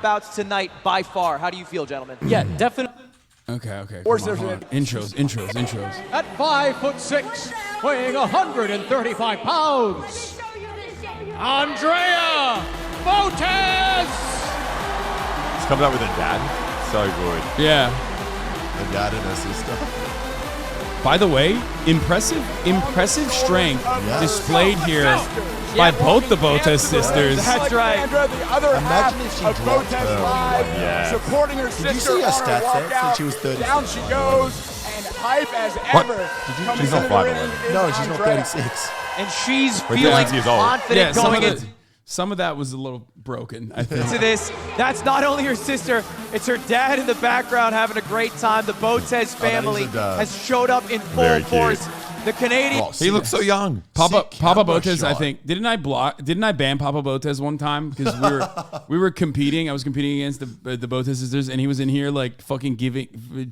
bouts tonight by far. How do you feel, gentlemen? Yeah, definitely. Okay. Hold on. Intros. At 5'6", weighing 135 pounds, Andrea Botez! She's coming up with a dad. So good. Yeah. The dad and her sister. By the way, impressive strength displayed here by both the Botez sisters. That's right. The other half Imagine if she of dropped Botez her. Live, supporting her Did sister. you see her on stats there walkout. since she was 36? Down she goes, and hype as What? ever. She's not 5'11". No, she's not Andrea. 36. And she's Wait, feeling 36 years old. confident going into Some of that was a little broken, I think. this. That's not only her sister, it's her dad in the background having a great time. The Botez family her dad. has showed up in full Very cute. force. The Canadian. Oh, He looks so young. Papa camera Botez, I shot. think. Didn't I ban Papa Botez one time because we were competing? I was competing against the Botez sisters, and he was in here like fucking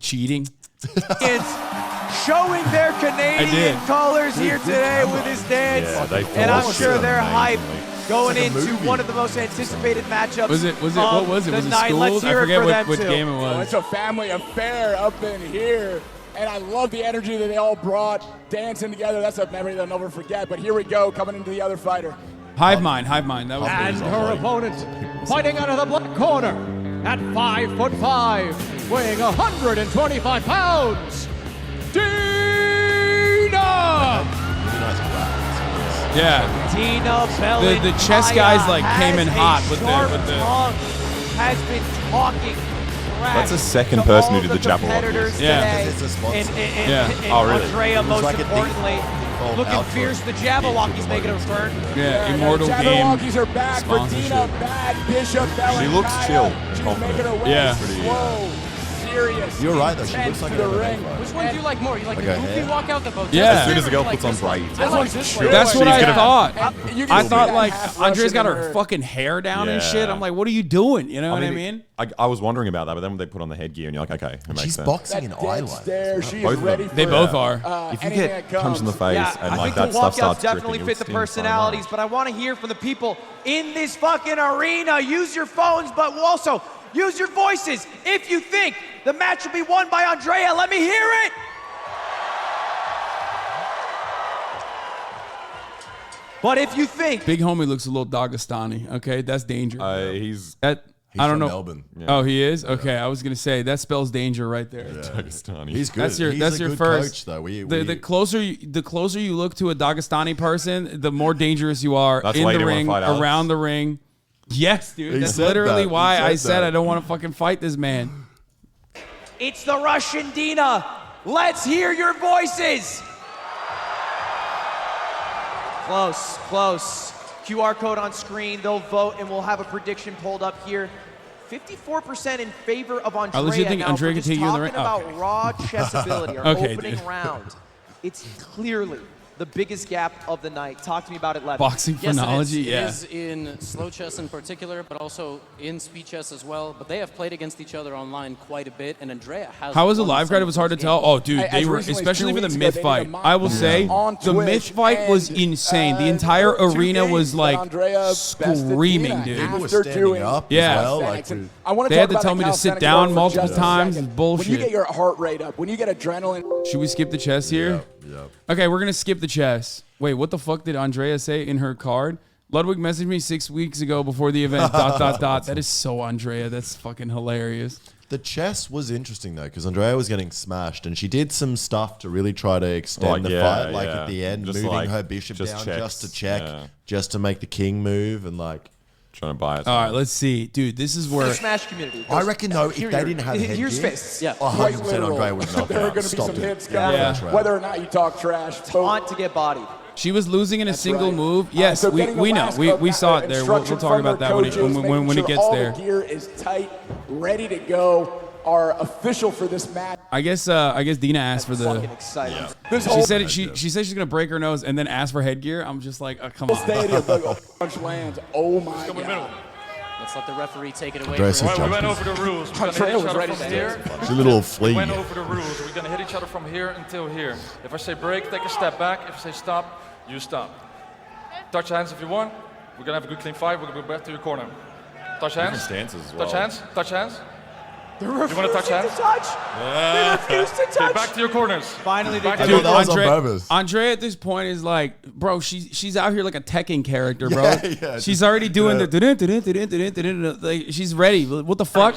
cheating. It's showing their Canadian colors here today with his dance. Yeah, they And I'm forced sure it they're hyped amazingly. going It's like a into movie. one of the most anticipated matchups. Was it? of What was it? the Was it night. school? Let's I hear forget it for them what too. game it Oh, was. it's a family affair up in here. And I love the energy that they all brought, dancing together. That's a memory they'll never forget. But here we go, coming into the other fighter. Hive mind. That was And her opponent, fighting out of the black corner, at 5'5", weighing 125 pounds, Dina! Really nice graphics. yeah. Dina Bellick. The chess guys, like, came in hot with the- tongue, has been talking trash. That's the second to person all who did the Jabberwocky. competitors Yeah. today. Because it's a sponsor. And Yeah. Oh, really? Andrea, It was most like a importantly, default looking outro. fierce. The Jabberwocky's making a return. Yeah, immortal game Jabberwockies are back for Dina, sponsorship. Bad Bishop, Bellick. She looks chill, She's confident. making her way Yeah. slow, serious. You're right, though. She intense looks like to an the MMA ring. fighter. Which one do you like more? You like Like the a goofy hair? walkout, the Botez? Yeah. As soon as the girl puts on braids. I like this one. That's what She's I gonna- thought. You can I see thought that like half Andrea's got Russian in her fucking hair down and Yeah. shit. I'm like, what are you doing? You know what I mean? I was wondering about that, but then when they put on the headgear and you're like, okay, it makes She's sense. boxing in That dead eyeliner. stare. She Both is of ready them. for They both are. If you anything get that punched in the comes. face Yeah, and I like think that the stuff walkouts starts definitely dripping, fit it the would sting so personalities, much. but I want to hear from the people in this fucking arena. Use your phones, but also use your voices. If you think the match will be won by Andrea, let me hear it. But if you think Big homie looks a little Dagestani. Okay, that's danger. He's That He's I don't from know. Melbourne. Oh, he is. Okay, I was gonna say that spells danger right there. Dagestani. He's good. That's your He's that's a your good first. coach, though. The closer you look to a Dagestani person, the more dangerous you are That's in why the you didn't ring, wanna fight Alex? around the ring. Yes, dude. He That's said literally that. why He I said said that. I don't want to fucking fight this man. it's the Russian Dina, let's hear your voices. Close. QR code on screen. They'll vote, and we'll have a prediction pulled up here. 54% in favor of Andrea. legit think now, Andrea for can just take you in the ring? talking about Okay. raw chess ability, our Okay, opening dude. round. It's clearly the biggest gap of the night. Talk to me about it, Levin. Boxing Yes, phrenology, it yeah. is in slow chess in particular, but also in speed chess as well. But they have played against each other online quite a bit, and Andrea has. How was the won live some crowd? It of was hard to those tell. games. Oh, dude, As they were, recently as especially 2 for the weeks ago, myth they did fight. a mock I will say on the myth Twitch, fight was and, insane. The entire 2 arena games was that like Andrea bested screaming, Dina dude. People were after standing doing up Yeah. as well. calisthenics. Like, And I want to They talk had to about tell the me to sit calisthenics down for multiple just a times. second. It's bullshit. When you get your heart rate up, when you get adrenaline. Should we skip the chess here? yeah. Okay, we're gonna skip the chess. Wait, what the fuck did Andrea say in her card? Ludwig messaged me 6 weeks ago before the event. ... That is so Andrea. That's fucking hilarious. The chess was interesting though, because Andrea was getting smashed, and she did some stuff to really try to extend the fight. Like at the end, Just moving like, her bishop just down checks. just to check, Yeah. just to make the king move, and like. Trying to buy it. All right, let's see, dude. This is The where Smash community. I reckon though, if they didn't have Here's headgear, fists. Yeah. 100% Andrea would knock There are out. going to be Stopped some it. hits coming, Yeah. whether or not you talk trash. Want to get bodied. she was losing in a single right. move. Yes, So we getting the know. last We of saw that it there. We'll instruction talk from about their that when it, coaches, when making it sure gets all there. the gear is tight, ready to go. Are official for this match. I guess Dina asked for the. Fucking exciting. This She whole said she said she's gonna break her nose and then ask for headgear. I'm just like, oh, come on. stadium, punch lands. Oh my god! Let's let the referee take it away. Andrea's for just us. We went jumping. over the rules. We're gonna Andrea hit each was other ready from to here. She's a little flea. We went over the rules. We're gonna hit each other from here until here. If I say break, take a step back. If I say stop, you stop. Touch hands if you want. We're gonna have a good clean fight. We're gonna go back to your corner. Touch hands. Stances as well. Touch hands. Touch hands. They're You want to touch hands? to touch. They refuse to Get touch. back to your corners. Finally, they Back did. to Dude, your that was on Andrea, purpose. Andrea at this point is like, bro, she's out here like a Tekken character, bro. Yeah, she's just- already doing the like, she's ready. What the fuck?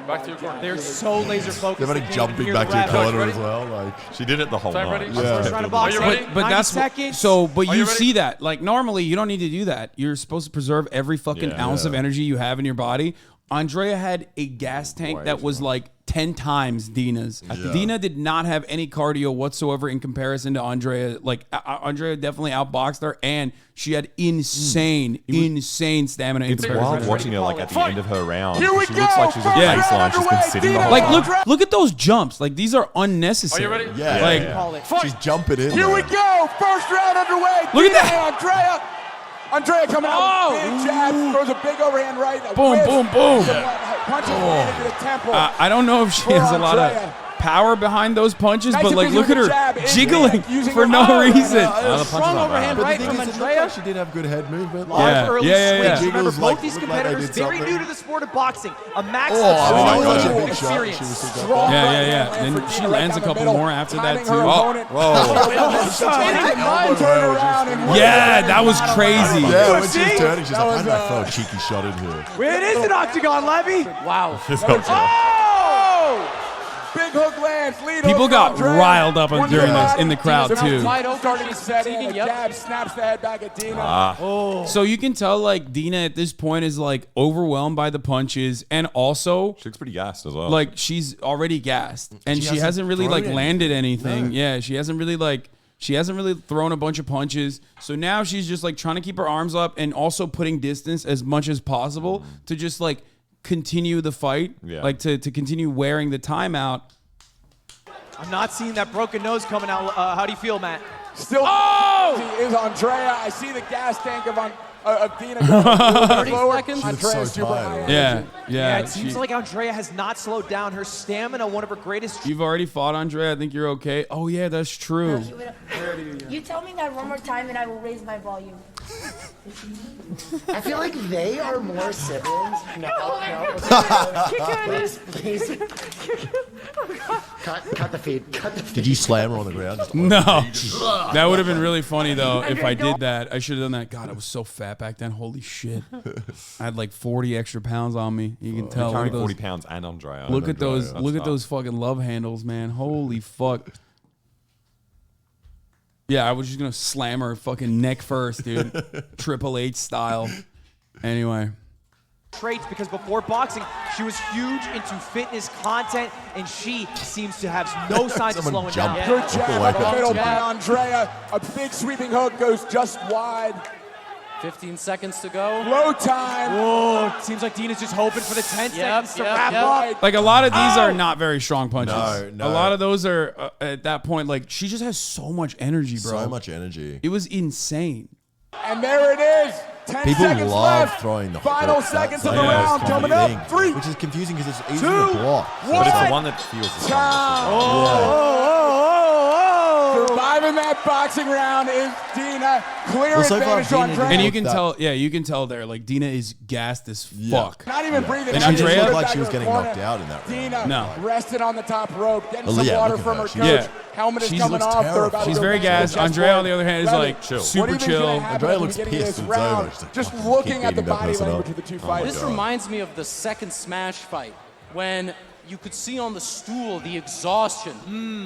Back to your corner. They're so laser focused. They're they only can't jumping hear back the to your rap. corner ready? as well. Like, She did it the whole Time night. ready? She Yeah. kept Trying to doing box it. Are you ready? But 90 that's seconds. but Are you you ready? see that like normally you don't need to do that. You're supposed to preserve every fucking Yeah. ounce of energy you have in your body. Andrea had a gas tank that was like 10 times Dina's. Dina did not have any cardio whatsoever in comparison to Andrea. Like Andrea definitely outboxed her, and she had insane stamina. In It's comparison. wild watching her like at the end of her round. Here we She looks go. like she's a Yeah. baseline. She's been sitting the whole Like time. look at those jumps. Like these are unnecessary. Are you ready? yeah, Like- yeah. Call it. She's jumping in. Here we there. go. First round underway. Look at Dina that. and Andrea. Andrea coming out with big jab, throws a big overhand right. a Boom, whiff, boom, boom. some punches landed to the temple. I don't know if she For has a lot of Andrea. power behind those punches, Nice but like efficient look at with her the jab, jiggling using for her no arm. reason. Strong overhand But right the from thing is, it looked Andrea. like she did have good head movement. Live Yeah. early Yeah, yeah, swings. yeah. Remember, Jiggles, both like, these looked like they competitors did very something. new to the sport of boxing. A max Oh, that was a of big shot. experience. She was so Strong Yeah, right yeah, hand yeah. land Then for she Dina right lands a down the couple middle, more after that, timing her too. opponent. Elbow Turn her, around and whip Yeah, her that was in. crazy. Yeah, when she's See? turning, she's That like, was, how did I throw a cheeky shot in here? It is an octagon, Levy. Wow. Oh! Big hook lands, lead People over got Andrea. riled up One during to the this body. in the crowd, Dina's too. Wide open, Starting to she's set in. A succeeding, yep. jab snaps the head back at Dina. So you can tell like Dina at this point is like overwhelmed by the punches, and also She looks pretty gassed as well. like she's already gassed, and She she hasn't really hasn't like thrown landed anything. No. Yeah, she hasn't really thrown a bunch of punches. So now she's just like trying to keep her arms up and also putting distance as much as possible to just like continue the fight, Yeah. like to continue wearing the time out. I'm not seeing that broken nose coming out. How do you feel, Matt? Still is Andrea. I see the gas tank of Dina going a little bit slower. seconds. She looks Andrea's so super tired. high Yeah, energy. yeah. It seems she- like Andrea has not slowed down. Her stamina, one of her greatest. You've already fought Andrea. I think you're okay. Oh yeah, that's true. You tell me that one more time and I will raise my volume. I feel like they are more siblings. No. Please. Cut the feed. Cut the feed. Did you slam her on the ground? Just No, that would have been really funny though if I did that. I should have done that. God, I was so fat back then. Holy shit, I had like 40 extra pounds on me. You can tell. Look carrying at 40 those. pounds and Andrea. Look at those. That's Look at tough. those fucking love handles, man. Holy fuck. Yeah, I was just gonna slam her fucking neck first, dude. Triple H style. Anyway. Traits because before boxing, she was huge into fitness content, and she seems to have no signs of Someone slowing jumped. down. Good jab like up the that. middle Jab. by Andrea. A big sweeping hook goes just wide. 15 seconds to go. Low time. Oh, seems like Dina's just hoping for the 10 seconds to wrap up. Right. Like a lot of these are not very strong punches. No. A lot of those are at that point. Like she just has so much energy, bro. So much energy. It was insane. And there it is. 10 People seconds love left. throwing the Final hooks. seconds That's of the like round the coming thing, up. 3, which is confusing because it's easy 2, to block. But it's the 1. one that feels the Surviving that boxing round is Dina. Clear Well, so far, advantage to Dina Andrea. And you Look can that- tell, yeah, you can tell there. Like Dina is gassed as fuck. Not even breathing. And She just Andrea- looked Like back she was in her getting corner. knocked out in that round. Dina No. rested on the top rope, getting Oh, some yeah, water look at from her. her She- coach. Yeah. Helmet is She coming looks off. They're about to She's go very back to the gassed. Andrea, chessboard. on the other hand, is Levy, like Chill. super what do you think's chill. gonna happen Andrea at the looks beginning of pissed this when it's over. round? She's like, Just fucking looking keep at the beating that body person language up. of the two Oh my fighters. This God. reminds me of the second Smash fight when you could see on the stool the exhaustion,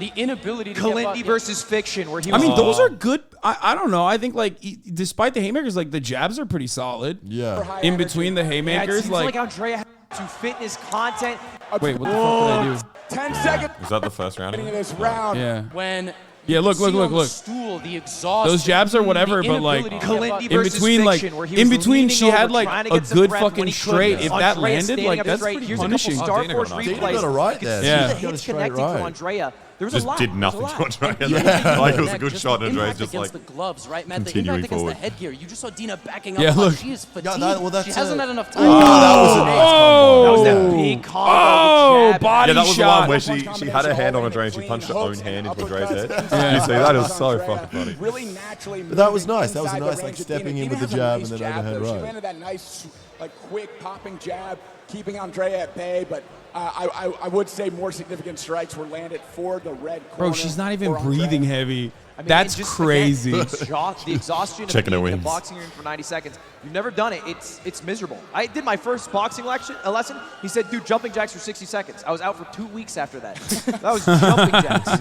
the inability to Kalindi get versus Fiction, where he I was. mean, those are good. I don't know. I think like despite the haymakers, like the jabs are pretty solid. Yeah. In between the Yeah, it haymakers, seems like Andrea has to fitness content. wait, what the fuck did I do? 10 seconds Was that the first round? in this round. Yeah. when Yeah, you look, could look, see look, on the look. stool, the exhaustion, Those jabs are whatever, the but like inability to get Kalindi in versus between, like Fiction, where he in was between, leaning she over, had like trying to a get some good breath when fucking he straight. couldn't. If that Andrea landed, standing like up that's straight. pretty Here's punishing. a couple Star Dina Force got a nice replays. Dina got a right You can there. see Yeah. the She got a hits straight connecting right. to Andrea. There was Just a lot. did There was nothing a to lot. Andrea. Like it was a neck, good just shot, the and Andrea's impact just against like the gloves, right, Matt? The continuing impact against forward. the headgear. You just saw Dina backing up. Yeah, like look. she is fatigued. Yeah, well, that's she hasn't it. had enough time. That was a nice combo. That was that big combo. Oh, jab, body that was shot. the one where she had her hand on Andrea and she punched her own hand into Andrea's head. You see, that is so fucking funny. Really naturally. But that was nice. That was inside nice, the like range of stepping Dina. in with Dina the has a jab nice and then overhand though. She right. landed that nice, like quick popping jab, keeping Andrea at bay. But I would say more significant strikes were landed for the red corner. Bro, she's not even for breathing Andrea. heavy. I mean, That's just, crazy. Again, the exhaustion of Checking her being in a wins. boxing ring for 90 seconds. You've never done it. It's miserable. I did my first boxing lesson. He said, "Do jumping jacks for 60 seconds." I was out for 2 weeks after that. That was jumping jacks.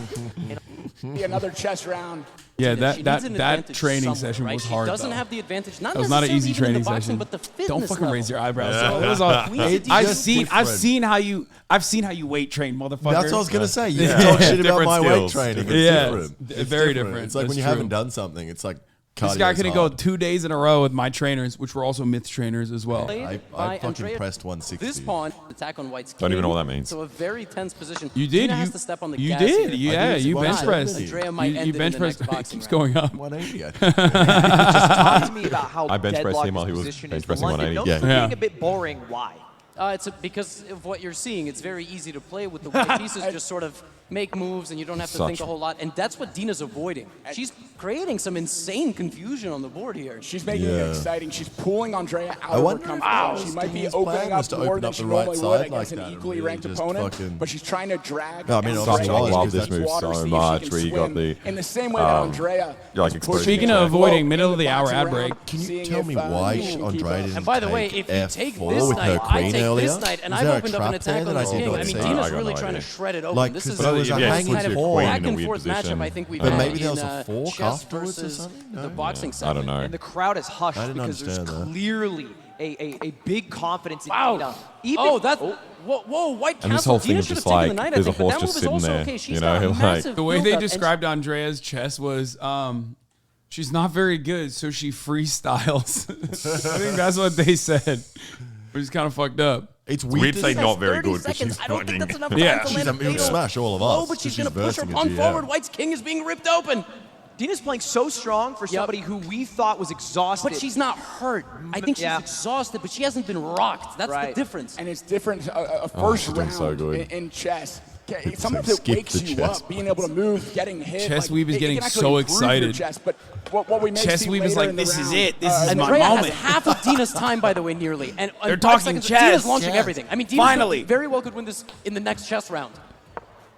Be another chess round. Yeah, She that needs an that advantage training somewhere, session right? was She hard. doesn't though. have the advantage. Not That was not an easy necessarily even in training the boxing, session. but the fitness Don't fucking level. raise your eyebrows. Yeah. It was all, It's I've just seen how you weight train, motherfucker. That's what I was gonna say. You talk shit about Different my weight skills. training. It's Yeah, different. it's very different. It's like That's when you true. haven't done something. It's like This guy cardio's couldn't go hard. 2 days in a row with my trainers, which were also myth trainers as well. Played I by fucking Andrea. pressed 160. This pawn attack on White's Don't even know king. what that means. So a very tense position. You did. Dina has You, to step on the you gas did. here. Yeah, did. you Why bench not? pressed. Andrea might You end it in bench the pressed. next It boxing keeps round. going up. 180. I think. Just talk to me about how I bench pressed deadlocked him while he this was position bench is. pressing London, 180. don't you Yeah. being a bit boring? Why? Because of what you're seeing. It's very easy to play with the white pieces. Just sort of make moves, and you don't have to think a whole lot. And that's what Dina's avoiding. She's creating some insane confusion on the board here. She's making it exciting. She's pulling Andrea out I of her wonder comfort if zone. She might be Dina's opening plan up was to more open than up she the right normally would side against like an that and equally really ranked just opponent. fucking- But she's trying to drag. I mean, Andrea obviously, I into love this move water, so see if she much, can where you got swim the, in the same way that Andrea like is exposure pushing Speaking her of avoiding in middle the of the hour boxing ad round, break, Can you seeing tell if, me she why can keep Andrea up. didn't And by the way, take if you take F4 this with knight, her I queen take earlier? this knight, and Is I've there a opened up an trap there attack on that I this did king. not I mean, see? Dina's I got really no trying to idea. shred it open. Like, This 'cause is there was a this hanging kind of fork. back in a and weird forth position. matchup I think we've But had maybe there in was a fork chess afterwards or versus something? the No? boxing I segment. don't know. And the crowd is hushed I didn't because there's understand that. clearly a big confidence in Wow. Dina. Even, Whoa, White And this Castle. whole thing Dina of should just have taken like, the knight, I there's a think, but horse that just move is sitting also there, okay. She's you got know, a like- massive the way they build-up, and described Andrea's chess was, she's not very good, so she freestyles. I think that's what they said, which is kind of fucked up. It's We'd weird say to not very 30 good because seconds. she's I don't think that's fucking. enough Yeah. time to She's land a move fatal. smash all of Oh, us. but she's because going to push her versing a pawn GM. forward. White's king is being ripped open. Dina's playing so strong for somebody who we thought was exhausted. But she's not hurt. I think she's Yeah. exhausted, but she hasn't been rocked. That's Right. the difference. And it's different. A first she's doing round so good. in chess. Sometimes it skip wakes the you chess. up, being able to move, getting hit. Chess like, Weave is it getting can actually so improve your excited. Chess, but what we may Chess see Weave is later like, in the this is round, it. This is my Andrea has moment. half of Dina's time, by the way, nearly. And They're 5 talking seconds, chess. Dina's launching Yes. everything. I mean, Dina Finally. very well could win this in the next chess round.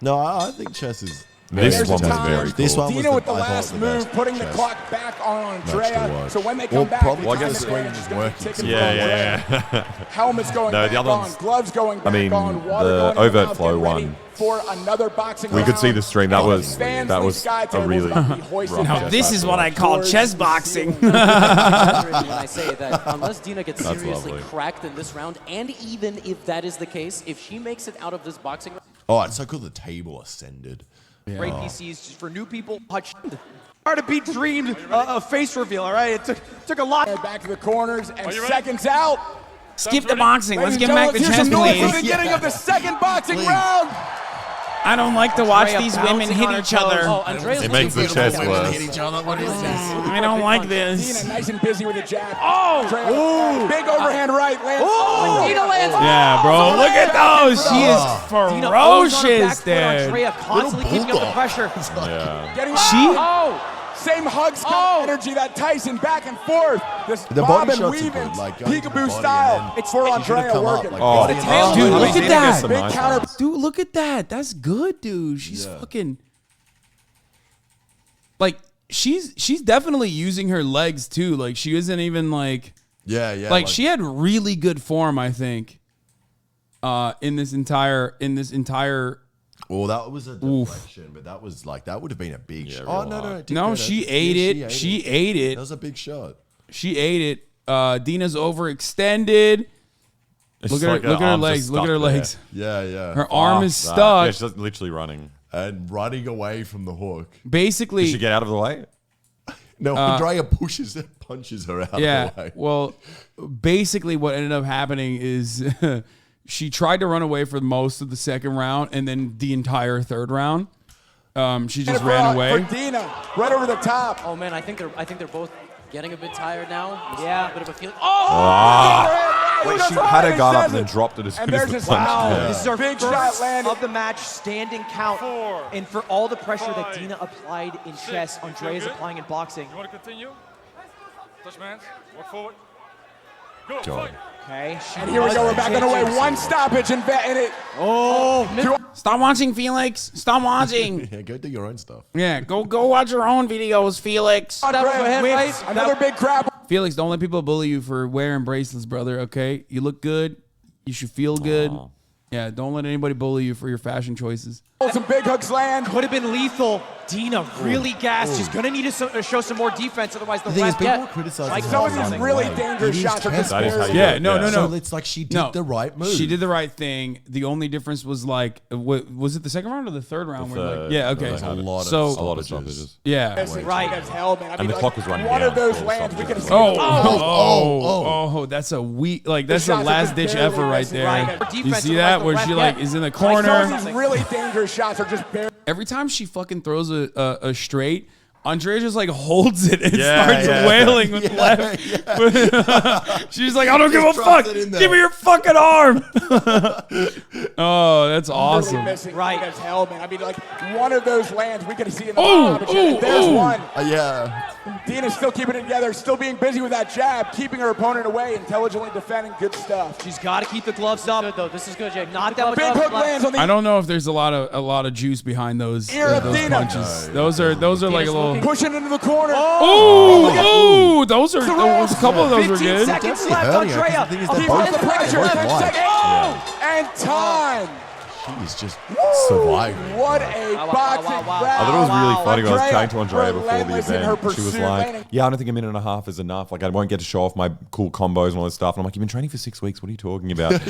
No, I think chess is. This There's one a was time. very cool. This one was Dina with the I thought last the move, best putting the chess clock back on match to Andrea. watch. So when they Well, come back, probably the I time guess the advantage screen is is going to working. be taken Yeah, from Andrea. Helmet's going No, back the other on, one's- gloves going back I mean, on, water the going in overt the mouth, flow getting ready one, for another boxing we could see round. the stream. That And was fans that leave was sky a tables really about to be hoisted rough back chess This is match. what I call towards chess the boxing. When I say that unless Dina gets That's seriously lovely. cracked in this round, and even if that is the case, if she makes it out of this boxing round, Oh, it's so cool. The table ascended. Great PCs just for new people. Hard to beat dreamed a face reveal, all right? It took a lot. Back to the corners and seconds out. Skip the boxing. Let's Ladies get and back to gentlemen, chess, here's some noise for the please. beginning of the second boxing round. I don't like to watch Andrea these women bouncing hit on her each other. oh, Andrea's It makes the looking chess for worse. Hit each other. What is this? I don't like Dina this. nice and busy with the jab. Oh! Andrea, big overhand right. Lands. Oh! Dina lands. Yeah, bro. Look at those. She is Dina owns on her back ferocious foot. there. Andrea constantly keeping up the pressure. Yeah. Getting same hug energy that Tyson back and forth. This The bob body and shots are weave good, like going to the peekaboo body style. and then It's for she should've Andrea come up, working. like, Oh, body and tail. then- Dude, I look mean, at Dina that. gets some Big nice counter- ones. Dude, look at that. That's good, dude. She's fucking like she's definitely using her legs too. Like she isn't even like Yeah. like she had really good form, I think. In this entire Well, that was a deflection, but that was like that would have been a big shot. Oh real no, No, she ate it. She ate it. That was a big shot. She ate it. Dina's overextended. It's Look at like her, look at her arms are legs. Look at stuck her there. legs. Yeah. Her arm is Fuck that. stuck. Yeah, she's just literally running. And running away from the hook. Basically, Did she get out of the way? No, Andrea punches her out of the way. Well, basically, what ended up happening is she tried to run away for most of the second round, and then the entire third round, she just ran away. For Dina, right over the top. Oh man, I think they're both getting a bit tired now. Yeah. A bit of a feeling. Ah. Like she had her guard up and then dropped it as soon as the punch. Wow, this is our Big first shot landed. of the match, standing count. And for all the pressure that Dina applied in chess, Andrea's applying in boxing. You want to continue? Touch hands. Walk forward. Go. God. Fight. Okay. And here we go. We're back on the way. One stoppage and it. Stop watching, Felix. Stop watching. Yeah, go do your own stuff. Yeah, go watch your own videos, Felix. Another big crap. Felix, don't let people bully you for wearing bracelets, brother, okay? You look good. You should feel good. Yeah, don't let anybody bully you for your fashion choices. Some big hooks land. Could have been lethal. Dina really gassed. She's going to need to show some more defense, otherwise the The thing is, ref people get criticize like Some of these really dangerous shots are just That is how you Yeah, do it, no. So it's like she did the right move. She did the right thing. The only difference was like, was it the second round or the third round? Yeah, okay. A lot of stoppages. Yeah. right. as hell, man. I And mean, the clock was running One down of those for lands, we could have Oh, that's a weak, like, that's a shots are last ditch barely effort right missing. there. Right. You see that where she like is in the corner. Some of these really dangerous shots are just barely. Every time she fucking throws a straight, Andrea just like holds it and starts wailing with the left. She's like, I don't give a fuck. Give me your fucking arm. Oh, that's awesome. Missing right as hell, man. I mean, like one of those lands we could have seen in the There's one. Yeah. Dina's still keeping it together, still being busy with that jab, keeping her opponent away, intelligently defending. Good stuff. She's got to keep the gloves up. Good though. This is good, Jake. Not that much Big hook lands on the I don't know if there's a lot of juice behind those Dina. punches. Those are like a little. pushing into the corner. Oh, those are a couple of those were 15 good. seconds left, Andrea. They're Keep both up the pressure. both 10 wide. seconds. And time. She's just surviving. What a boxing round. I thought it was really funny when I was Andrea, chatting to Andrea before the relentless in her event. She was pursuit, like, landing- yeah, I don't think a minute and a half is enough. Like, I won't get to show off my cool combos and all this stuff. And I'm like, you've been training for 6 weeks. What are you talking about? And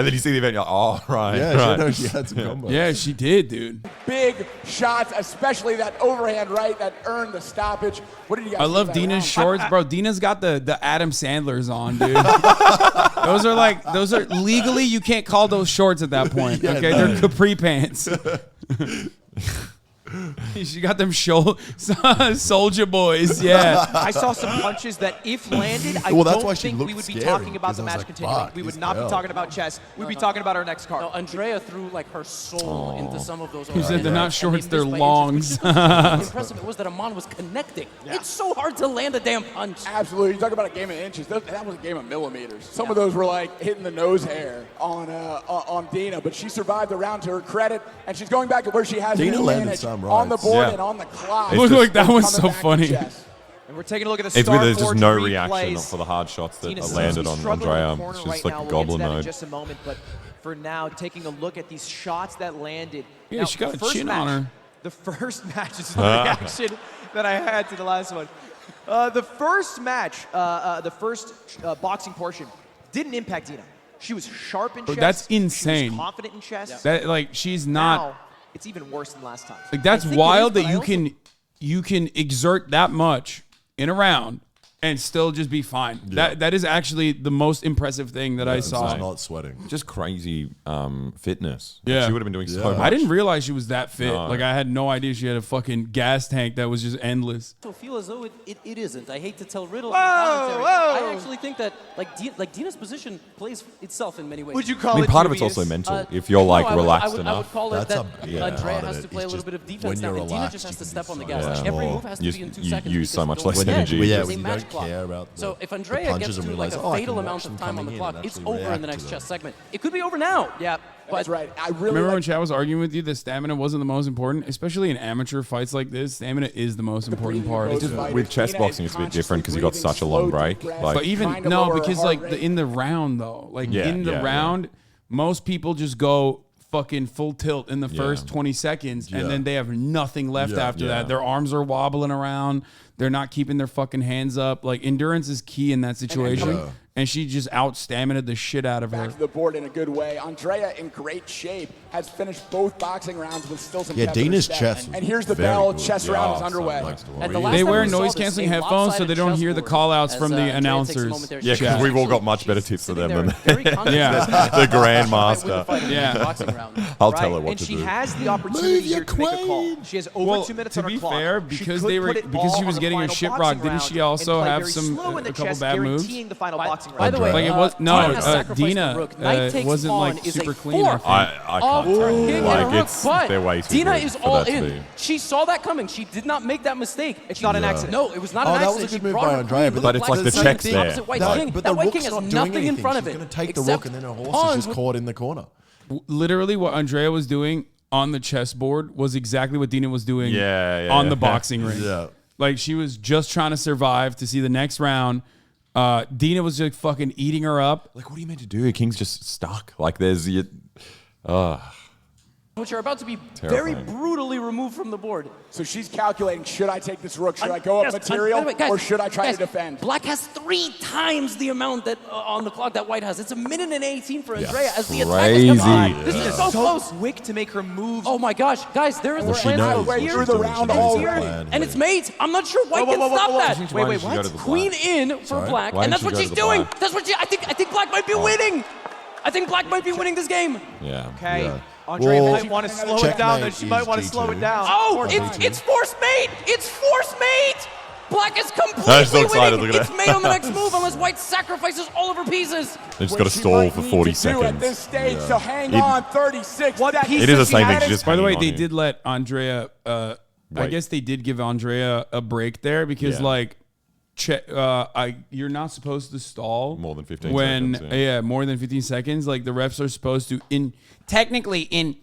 then you see the event, you're like, oh, right. Yeah, right. she had some combos. Yeah, she did, dude. Big shots, especially that overhand right that earned the stoppage. What did you guys I think love of that Dina's round? shorts, bro. Dina's got the Adam Sandlers on, dude. those are legally you can't call those shorts at that point. Okay, they're capri pants. She got them soldier boys. Yeah. I saw some punches that, if landed, I Well, that's don't why she think we looked would be scary, talking about 'cause the I was match like, continuing. fuck, We would these not be hell. talking about chess. We'd be talking about our next card. No, Andrea threw like her soul into some of those. He said they're not and shorts, they they're missed by longs. inches. But you know what's impressive it was that Aman was connecting. It's so hard to land a damn punch. Absolutely. You talk about a game of inches. That was a game of millimeters. Some of those were like hitting the nose hair on Dina, but she survived the round to her credit, and she's going back to where she has Dina an landed advantage some on the rights. board Yeah. and on the clock. Look, like that was Coming so back to funny. chess. And we're taking a look at the It's Star weird, there's just Forge no replays. reaction for the hard shots that Dina are seems landed to be on struggling in the Andrea. corner She's right just like now. a We'll get to goblin that in mode. just a moment, but for now, taking a look at these shots that landed. Yeah, Now, she got the a first chin match, on her. The first match is the reaction that I had to the last one. The first match, the first boxing portion, didn't impact Dina. She was sharp in chess. That's She insane. was confident in chess. That like she's not Now, it's even worse than last time. like that's I think it wild is, that but I you can exert that much in a round and still just be fine. That is actually the most impressive thing that I saw. Just not sweating. Just crazy fitness. Yeah. She would have been doing so much. I didn't realize she was that fit. No. Like I had no idea she had a fucking gas tank that was just endless. I feel as though it isn't. I hate to tell riddles. Whoa, and commentary. whoa. I actually think that like Dina's position plays itself in many ways. Would you call I mean, it part of it's dubious? also mental. If you're like no, relaxed I enough. would call it That's that a- yeah, Andrea part has of to it play a is little just bit of defense when now, you're and Dina relaxed, just you has to can step on the so gas. much Like, every more. move has to You- be in 2 you seconds. use so because much you don't less forget. energy. Well, yeah, It's when a you match don't clock. care about So the if Andrea punches gets and to realize, like oh, a I fatal can amount watch of them time on coming the in clock, and it's actually over in react the to next them. chess segment. It could be over now. Yeah. That's right. I really Remember like when Chad was arguing with you that stamina wasn't the most important? Especially in amateur fights like this, stamina is the most important part. It's It's just- With chess boxing, it's a bit different because you got such a long break. Like, But trying even to no, lower because heart like rate. in the round though, like Yeah, in the yeah, round, most people just go fucking full tilt in the Yeah. first 20 seconds, Yeah. and then they have nothing left Yeah. after Yeah. that. Their arms are wobbling around. They're not keeping their fucking hands up. Like endurance is key in that situation, Yeah. and she just out staminaed the shit out of her. back to the board in a good way. Andrea in great shape, has finished both boxing rounds with still some Yeah, depth in her Dina's step. chess was And here's the very bell. good. Chess Yeah, round is so underway. likes to watch. And the last They time wear we saw noise this, canceling a headphones so they don't hear the lopsided call outs chessboard, from the as, Andrea takes a announcers. momentary Yeah, shot. because we've all got She's much better tips for sitting them there than very confident Yeah. the with the grandmaster. fight in the Yeah. boxing round. I'll Right, tell her what and to she do. has the opportunity Move your here to make a call. queen. She has over Well, 2 minutes to on her be clock. fair, She because could they were put it because all she was on the getting a final shit boxing rock, didn't round she also and play have very some slow in the a couple chess, bad moves? guaranteeing the final By boxing boxing. By the way, Like it was Dina has sacrificed Dina the rook. Knight takes wasn't pawn like is super a clean. fork. I Off can't. her king and Like a rook, it's but they're way too Dina good is for all that to in. be. She saw that coming. She did not make that mistake. It's not an accident. No, it was not Oh, an that accident. was a good She move brought by her Andrea, queen, but it's black like the queen check's opposite there. white No, king. but That the white rook's king has not doing nothing in anything. front of She's it. going to take the except rook, and then her horse is pawns just with- caught in the corner. Literally, what Andrea was doing on the chessboard was exactly what Dina was doing on the boxing ring. Yeah. Like she was just trying to survive to see the next round. Dina was just fucking eating her up. Like, what are you meant to do? Your king's just stuck. Like, there's which are about to be Terrifying. very brutally removed from the board. So she's calculating, should I take this rook? Should I go up material? By the way, guys, or should I try guys, to defend? Black has 3 times the amount that on the clock that white has. It's 1:18 for Andrea as the attack is coming on. Crazy. This is so close. quick to make her move. Oh my gosh, guys, there is the she plan knows out what here. she's through the doing. round She knows already. the plan. And it's mate. I'm not sure white can stop that. Wait, Why what? did she go to the Queen black? in for black, Why and didn't that's she what go to she's the doing. black? That's what I think black might be winning. I think black might be winning this game. Yeah. Okay. Yeah. Andrea Well, might want to slow it down. checkmate She might is want to slow D2. it down. Oh, it's force mate. It's force mate. Black is completely I'm so excited, winning. look at It's that. mate on the next move unless white sacrifices all of her pieces. They just Which got to she stall might for need 40 to do at this seconds. stage, so hang It- on, 36 seconds. It is the same thing. She just By the way, hanging they on did let Andrea. I Wait. guess they did give Andrea a break there because, Yeah. like, you're not supposed to stall More than 15 when, seconds, yeah. more than 15 seconds. Like the refs are supposed to technically in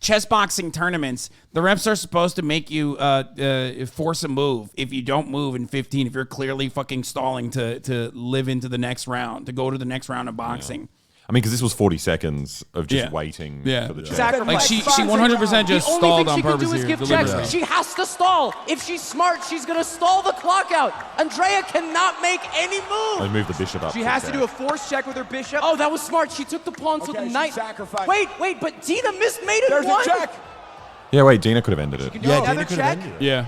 chess boxing tournaments, the refs are supposed to make you force a move if you don't move in 15. If you're clearly fucking stalling to live into the next round, to go to the next round of boxing. I mean, because this was 40 seconds of just Yeah. waiting Yeah. for the check. Sacrifice. Like she 100% just The only stalled thing on she can purpose do is here. give deliberately. checks. She has to stall. If she's smart, she's going to stall the clock out. Andrea cannot make any They move. moved the bishop up. She has to do a force check with her bishop. Oh, that was smart. She took the pawn so Okay, the she knight. sacrificed. Wait, but Dina missed mate in There's one. a check. Yeah, wait, Dina could have ended it. Can do Yeah, another Dina could have check. ended it. Yeah.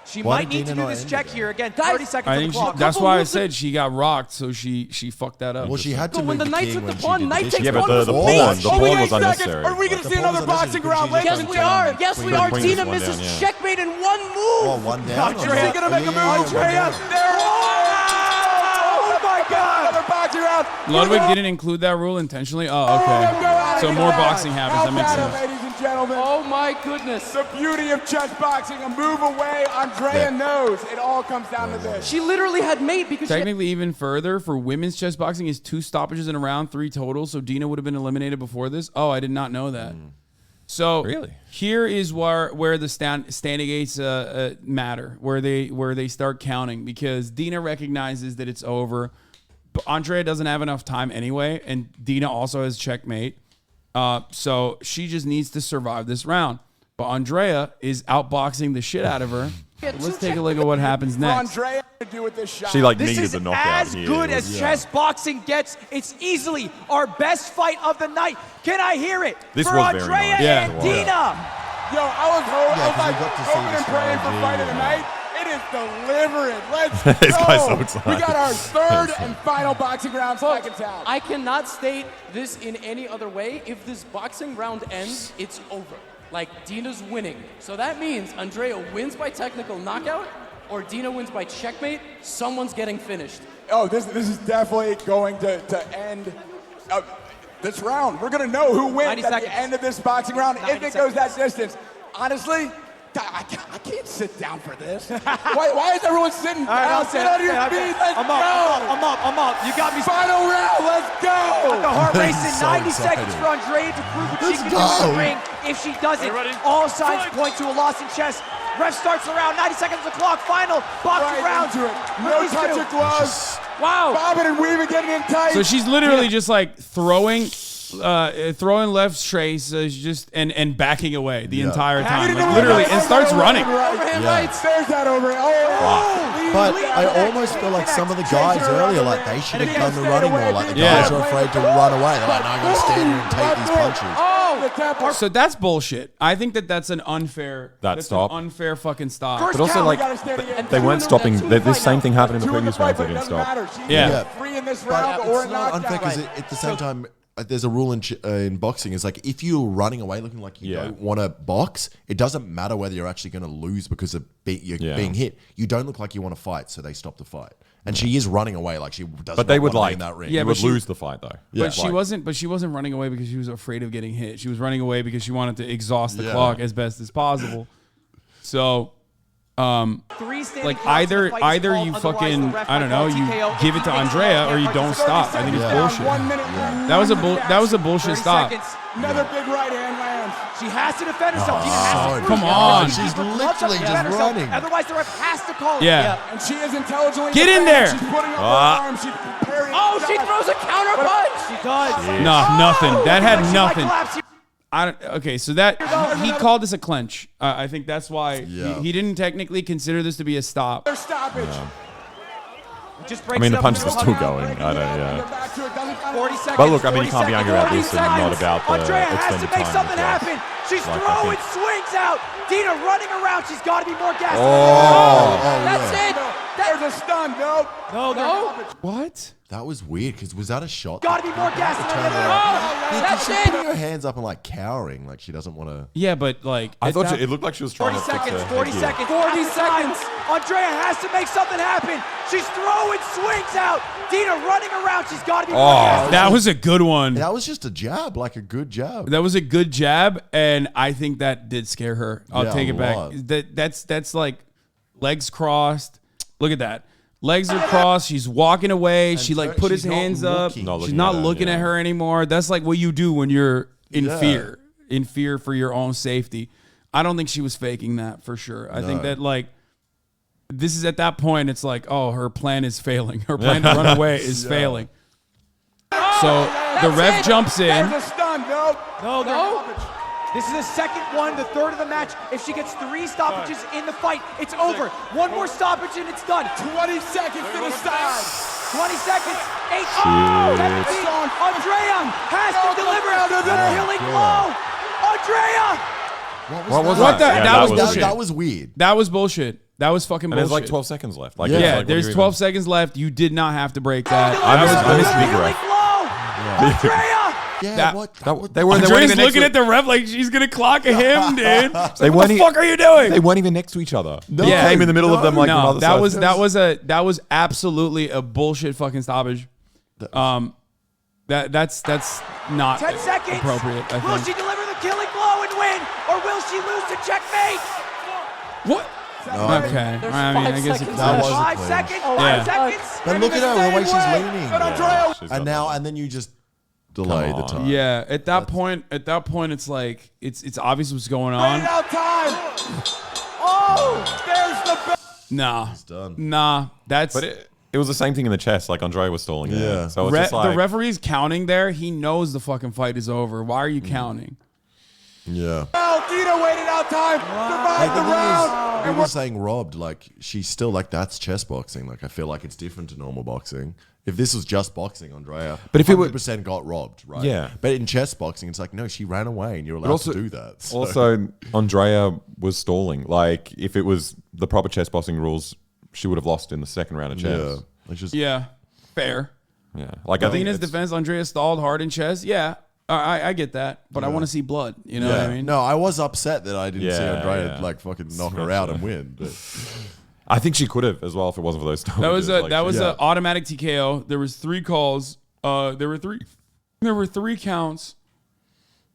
She Why might did need to Dina do not this end check it? here. Again, Guys, 30 seconds I on the think clock. that's Couple why I moves said she got rocked, so she fucked that up. Well, she had to But when move the the knight king took when the she pawn, did knight bishop. takes Yeah, but pawn the with pawn- mate. the Only pawn 8 was seconds. unnecessary. Are we going to The see pawn another was boxing unnecessary round? because she Yes, did we take are. down Yes, we Queen are. Queen. Dina one misses down, yeah. checkmate in one move. Oh, one down. Andrea- She's going to make a move. Yeah, Andrea, there. Oh my God. Another boxing round. Ludwig didn't include that rule intentionally. Oh, okay. So more boxing happens. That makes sense. Ladies and gentlemen. Oh my goodness. The beauty of chess boxing, a move away, Andrea knows. It all comes down to this. She literally had mate because she Technically, even further for women's chess boxing is 2 stoppages in a round, 3 total. So Dina would have been eliminated before this. Oh, I did not know that. So Really? here is where the standing eights matter, where they start counting because Dina recognizes that it's over. But Andrea doesn't have enough time anyway, and Dina also has checkmate. So she just needs to survive this round. But Andrea is outboxing the shit out of her. Let's take a look at what happens For next. Andrea to do with this shot. She like This needed is the knockout as here. good It was- as chess boxing gets. It's easily our best fight of the night. Can I hear it This for was very Andrea nice. Yeah. and Dina? Yo, I was Yeah, 'cause like we got to see hoping the and praying for strategy, fight of the yeah. night. It is delivering. Let's This go. guy's so excited. We got our third and final boxing round seconds out. I cannot state this in any other way. If this boxing round ends, it's over. Like, Dina's winning. So that means Andrea wins by technical knockout, or Dina wins by checkmate. Someone's getting finished. Oh, this is definitely going to end this round. We're going to know who wins 90 at seconds. the end of this boxing round 90 if it goes that distance. Honestly, I can't sit down for this. why is everyone sitting All right, down? I'll Sit sit. on your Yeah, feet. Let's I'm go. up. I'm up. You got me. Final round. Let's The go. heart racing. So 90 excited. seconds for Andrea to prove what she Let's can do in go. the ring. If she doesn't, all signs point to a loss in chess. Ref starts the round. 90 seconds on the clock. Final boxing Right round. into it. No These touch two. of gloves. Wow. Bobbing and weaving, getting in tight. So she's literally just like throwing left trace, just and backing away the entire time, like, literally, and starts running. Overhand Yeah. right. There's that over. Oh, But I almost feel like some of the guys earlier, like they should have done the running more. Like the guys Yeah. are afraid to run away. They're like, no, I'm going to stand here and take these punches. the tempo. So that's bullshit. I think that's an unfair. That that's stop. an unfair fucking stop. First But also, count, we like, gotta stand again. they weren't stopping. This same thing happened in the Two in the previous fight, rounds. They but it didn't doesn't stop. matter. She's Yeah. either free in this round But or it's not unfair knockdown. because at the same time, there's a rule in boxing. It's like if you're running away looking like you don't want to box, it doesn't matter whether you're actually going to lose because of you're being hit. You don't look like you want to fight, so they stop the fight. And she is running away like she doesn't. But they would want to be in that ring. Yeah, you would lose the fight though. But she wasn't. But she wasn't running away because she was afraid of getting hit. She was running away because she wanted to exhaust the clock as best as possible. So. Like either you fucking I don't know, you give it to Andrea or you don't stop. I think it's bullshit. That was a bullshit stop. Another big right hand lands. She has to defend herself. Come on. She's literally just running. Otherwise, the ref has to call it. Yeah. And she is intelligently. Get in there. She's putting up her arms. She's preparing. Oh, she throws a counter punch. She does. No, nothing. That had nothing. Okay, so that he called this a clinch. I think that's why he didn't technically consider this to be a stop. Stoppage. I mean, the punches are still going. I don't. 40 seconds. But look, I mean, you can't be angry about this and not about the Andrea has to extended make time. something happen. She's throwing swings out. Dina running around. She's got to be more gassed. That's it. There's a stun. No. What? That was weird because was that a shot? Got to be more gassed. She's putting her hands up and like cowering, like she doesn't want to. Yeah, but like I thought it looked like she was trying 40 to fix seconds. her 40 headgear. seconds. 40 seconds. Andrea has to make something happen. She's throwing swings out. Dina running around. She's got to be more gassed. That was a good one. That was just a jab, like a good jab. That was a good jab, and I think that did scare her. I'll take it back. lot. That's like legs crossed. Look at that. Legs are crossed. She's walking away. She like put his she's not hands up. looking. She's not looking at her anymore. That's like what you do when you're in fear for your own safety. I don't think she was faking that for sure. I think that like this is at that point. It's like, oh, her plan is failing. Her plan to run away is failing. So the ref jumps in. There's a stun. No. This is the second one, the third of the match. If she gets 3 stoppages in the fight, it's over. One more stoppage and it's done. 20 seconds to the side. 20 seconds. 8. Oh, that's it. Andrea has to deliver the killing blow. Andrea. What was What that? the? That was bullshit. That was weird. That was bullshit. That was fucking And bullshit. there's like 12 seconds left. Like, Yeah, it's like, there's 12 seconds left. You did not have to break that. I missed Big Killing Ref. blow. Andrea. Yeah, They weren't Andrea's even next looking to- at the ref like she's gonna clock him, dude. They What the fuck are you doing? They weren't even next to each other. No. He came in the middle of them like from No, other that was absolutely a bullshit fucking stoppage. That's not 10 seconds. appropriate. I Will think. she deliver the killing blow and win, or will she lose to checkmate? What? Okay. There's I mean, 5 I guess seconds That left. wasn't 5 clean. seconds. Yeah. 5 seconds. But look at her, the way she's leaning. But Andrea. And then you just delay the time. Yeah. At that point, it's like it's obvious what's going Ran on. out time. Oh, there's the best. Nah. done. Nah. That's. But it was the same thing in the chest. Like Andrea was stalling. Yeah. Yeah. So it's just like the referee's counting there. He knows the fucking fight is over. Why are you counting? Yeah. Oh, Dina waited out time. Survived the round. We were saying robbed. Like she's still like that's chess boxing. Like I feel like it's different to normal boxing. If this was just boxing, Andrea, But if it were- 100% got robbed, right? Yeah. But in chess boxing, it's like no, she ran away, and you're allowed to do that. So- Also, Andrea was stalling. Like if it was the proper chess boxing rules, she would have lost in the second round of chess. yeah, it's just Yeah. Fair. Yeah. Like I think Dina's it's- defense, Andrea stalled hard in chess. Yeah. I get that. But I want to see blood. You know what I mean? No, I was upset that I didn't see Yeah, Andrea yeah. like fucking knock her out and win. But I think she could have as well if it wasn't for those stoppages. That was Yeah. an automatic TKO. There was 3 calls. There were three counts.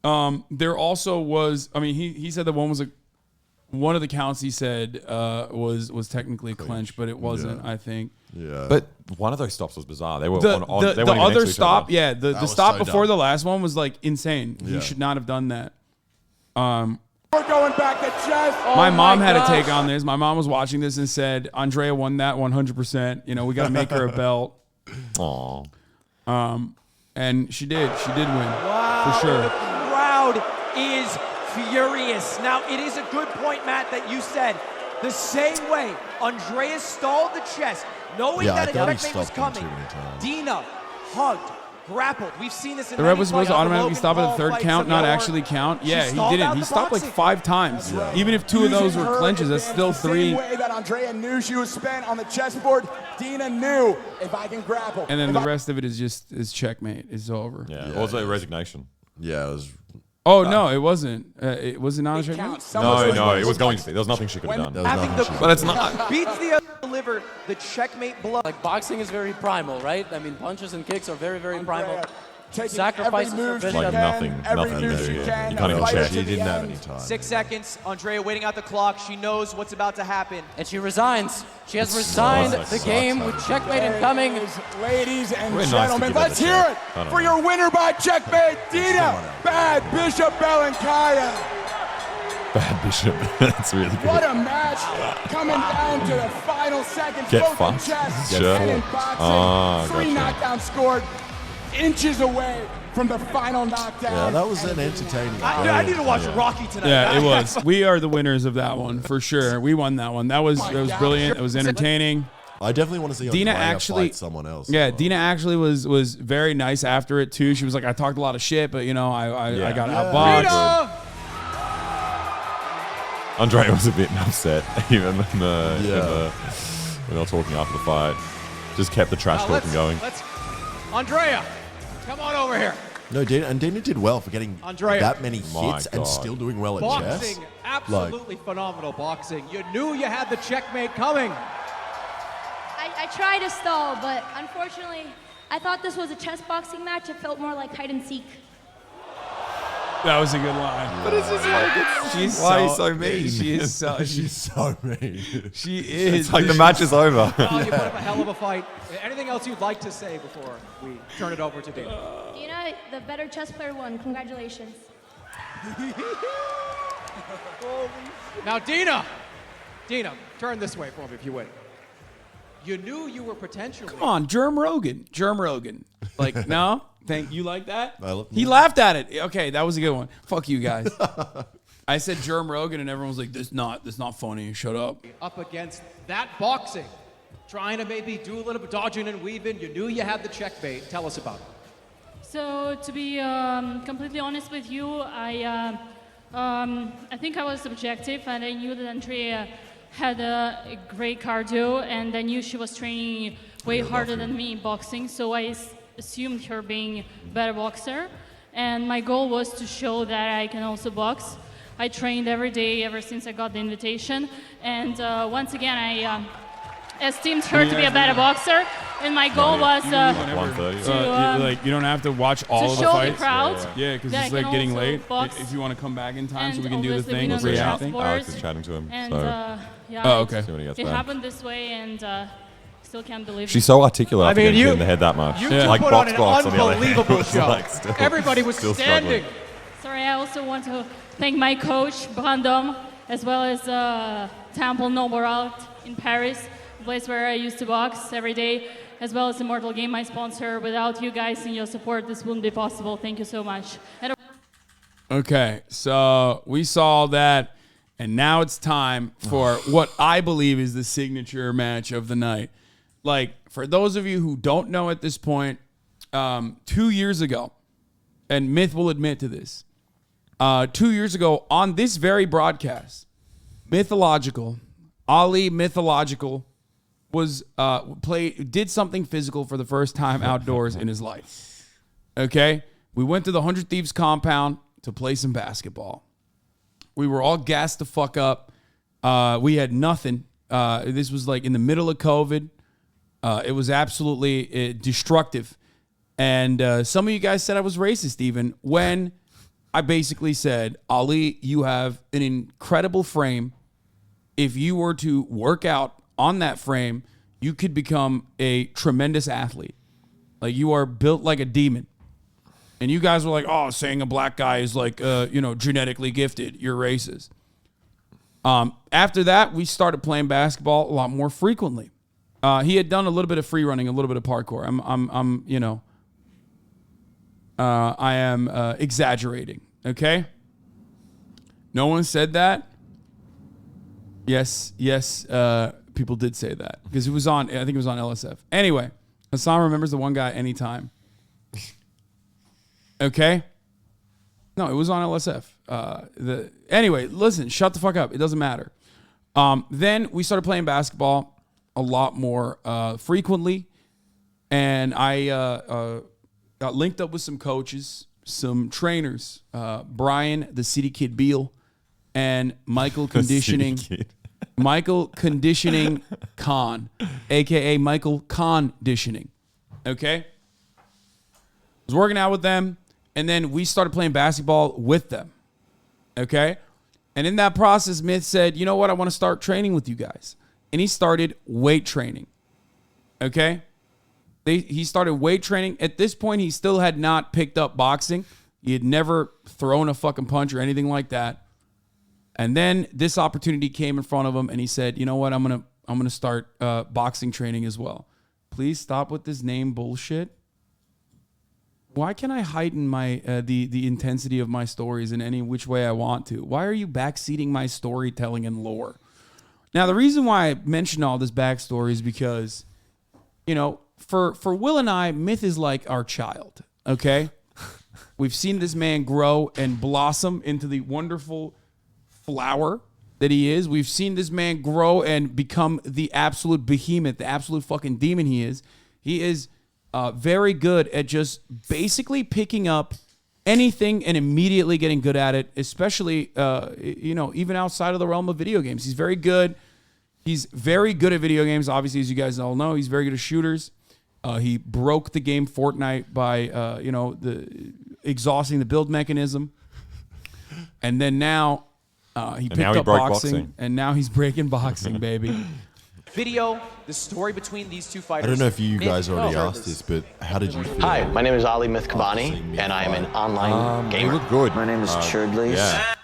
There also was. I mean, he said that one of the counts he said was technically a clinch, but it wasn't. I think. yeah. But one of those stops was bizarre. They were The they weren't even other next to each stop, other. yeah, the was stop so before dumb. the last one was like insane. Yeah. He should not have done that. We're going back to chess. My mom my had gosh. a take on this. My mom was watching this and said, Andrea won that 100%. You know, we got to make her a belt. Aw. And she did. She did win. Wow, For sure. the crowd is furious. Now, it is a good point, Matt, that you said. The same way Andrea stalled the chest, knowing Yeah, I that a thought he checkmate was stopped him coming. too many times. Dina hugged, grappled. We've seen this in The ref was supposed to automatically stop at the third count, not actually count. Yeah, he didn't. He stopped like 5 times. Right. Even if 2 of those were clinches, that's still 3. The same way that Andrea knew she was spent on the chessboard, Dina knew if I can grapple. And then the rest of it is just checkmate. It's over. Yeah. Also resignation. Yeah, it was. Oh no, it wasn't. It was not a checkmate. No, it was going to be. There was nothing she could have done. Having the But it's not. beats the other deliver the checkmate blow. Like boxing is very primal, right? I mean, punches and kicks are very, very primal. Taking Sacrifices every are move very she Like can, nothing every to move do. she You can, can't even fight her check. to She the didn't have end. any time. 6 seconds. Andrea waiting out the clock. She knows what's about to happen. And she resigns. She has resigned the game with checkmate incoming. Ladies and Really nice to gentlemen, give her let's the hear check. it I don't for know. your winner by checkmate, Dina Bad Bishop Belankaya. Bad Bishop. That's really good. What a match coming down to the final seconds. Get both in fucked. chess Sure. and in boxing. Ah, 3 gotcha. knockdowns scored, inches away from the final knockdown. Yeah, that was an entertaining. I need to watch Rocky tonight. Yeah, it was. We are the winners of that one for sure. We won that one. That was brilliant. It was entertaining. I definitely want to see Dina Andrea actually fight someone else. Yeah, Dina actually was very nice after it too. She was like, I talked a lot of shit, but you know, I got outboxed. Andrea was a bit upset, even when they were talking after the fight. Just kept the trash talking going. Andrea, come on over here. No, Dina did well for getting Andrea. that many My hits and God. still doing well at chess. Boxing, absolutely phenomenal boxing. You knew you had the checkmate coming. I tried to stall, but unfortunately, I thought this was a chess boxing match. It felt more like hide and seek. That was a good line. But it's just like, She's why are you so mean? She is so. She's so mean. She is. It's like the match is over. Oh, you put up a hell of a fight. Anything else you'd like to say before we turn it over to Dina? Dina, the better chess player won. Congratulations. Now, Dina, turn this way for me if you would. You knew you were potentially. Come on, Germ Rogan. Like, no? Thank you. Like that? He yeah. laughed at it. Okay, that was a good one. Fuck you guys. I said Germ Rogan, and everyone was like, "That's not funny. Shut up." Up against that boxing, trying to maybe do a little bit dodging and weaving. You knew you had the checkmate. Tell us about it. So to be completely honest with you, I think I was objective, and I knew that Andrea had a great cardio, and I knew she was training way harder than me in boxing. So I assumed her being a better boxer, and my goal was to show that I can also box. I trained every day ever since I got the invitation, and once again I esteemed her to be a better boxer, and my goal was like, you don't have to watch all of the show fights. the crowd Yeah, because that it's I like can getting also late. box If you want to come back in time so and we can do the obviously thing be of on the reacting. chessboard. Alex is chatting to him. And So yeah, Oh, okay. See when he gets it back. happened this way, and still can't believe She's it. so articulate after I mean, getting hit you- in the head that much. You Like put on an box on the other hand. unbelievable was show. like still- Everybody was still standing. struggling. Sorry, I also want to thank my coach, Brandon, as well as Temple Noble in Paris, a place where I used to box every day, as well as Immortal Game, my sponsor. Without you guys and your support, this wouldn't be possible. Thank you so much. And Okay, so we saw that, and now it's time for what I believe is the signature match of the night. Like, for those of you who don't know at this point, 2 years ago, and Myth will admit to this, 2 years ago on this very broadcast, Ali Mythological was did something physical for the first time outdoors in his life. Okay? We went to the 100 Thieves compound to play some basketball. We were all gassed the fuck up. We had nothing. This was like in the middle of COVID. It was absolutely destructive. And some of you guys said I was racist even when I basically said, Ali, you have an incredible frame. If you were to work out on that frame, you could become a tremendous athlete. Like, you are built like a demon. And you guys were like, oh, saying a black guy is like, genetically gifted. You're racist. After that, we started playing basketball a lot more frequently. He had done a little bit of free running, a little bit of parkour. I am exaggerating. Okay. No one said that. Yes. People did say that because it was on. I think it was on LSF. Anyway, Hasan remembers the one guy anytime. Okay? No, it was on LSF. Anyway, listen, shut the fuck up. It doesn't matter. Then we started playing basketball a lot more frequently. And I got linked up with some coaches, some trainers, Brian, the City Kid Beal, and Michael Conditioning. Michael Conditioning Khan, a.k.a. Michael Conditioning. Okay? I was working out with them, and then we started playing basketball with them. Okay? And in that process, Myth said, you know what? I want to start training with you guys. And he started weight training. Okay? He started weight training. At this point, he still had not picked up boxing. He had never thrown a fucking punch or anything like that. And then this opportunity came in front of him, and he said, you know what? I'm gonna start boxing training as well. Please stop with this name bullshit. Why can't I heighten my the intensity of my stories in any which way I want to? Why are you backseating my storytelling and lore? Now, the reason why I mention all this backstory is because, you know, for Will and I, Myth is like our child, okay? We've seen this man grow and blossom into the wonderful flower that he is. We've seen this man grow and become the absolute behemoth, the absolute fucking demon he is. He is very good at just basically picking up anything and immediately getting good at it, especially, you know, even outside of the realm of video games. He's very good. He's very good at video games. Obviously, as you guys all know, he's very good at shooters. He broke the game Fortnite by, you know, exhausting the build mechanism. And then now he picked up boxing, and now he's breaking boxing, baby. Video, the story between these two fighters. I don't know if you guys already asked this, but how did you feel? Hi, my name is Ali Mythkabani, and I am an online gamer. You look good. My name is Churdleys. Yeah.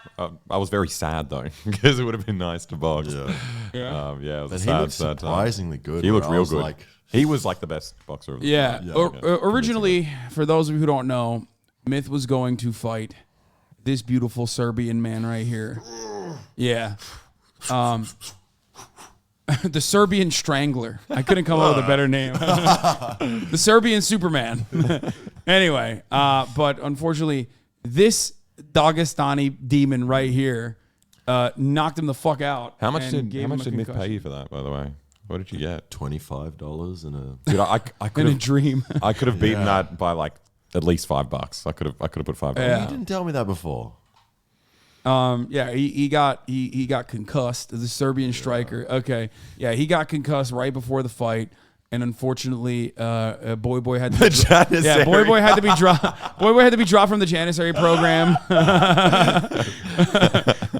I was very sad, though, because it would have been nice to box. Yeah. Yeah, it was But he looked sad surprisingly good. He looked I real was good. like- He was like the best boxer of the Yeah. time. Originally, for those of you who don't know, Myth was going to fight this beautiful Serbian man right here. Yeah. The Serbian Strangler. I couldn't come up with a better name. The Serbian Superman. Anyway, but unfortunately, this Dagestani demon right here knocked him the fuck out. How much and did Myth pay you for that, by the way? What did you get? $25 and a... Dude, I could In a have dream. I could have beaten that by like at least $5. I could have put $5. Yeah. You didn't tell me that before. Yeah, he got concussed. The Serbian striker. Okay, yeah, he got concussed right before the fight, and unfortunately, Boy had to Boy had to be dropped. Boy had to be dropped from the Janissary program,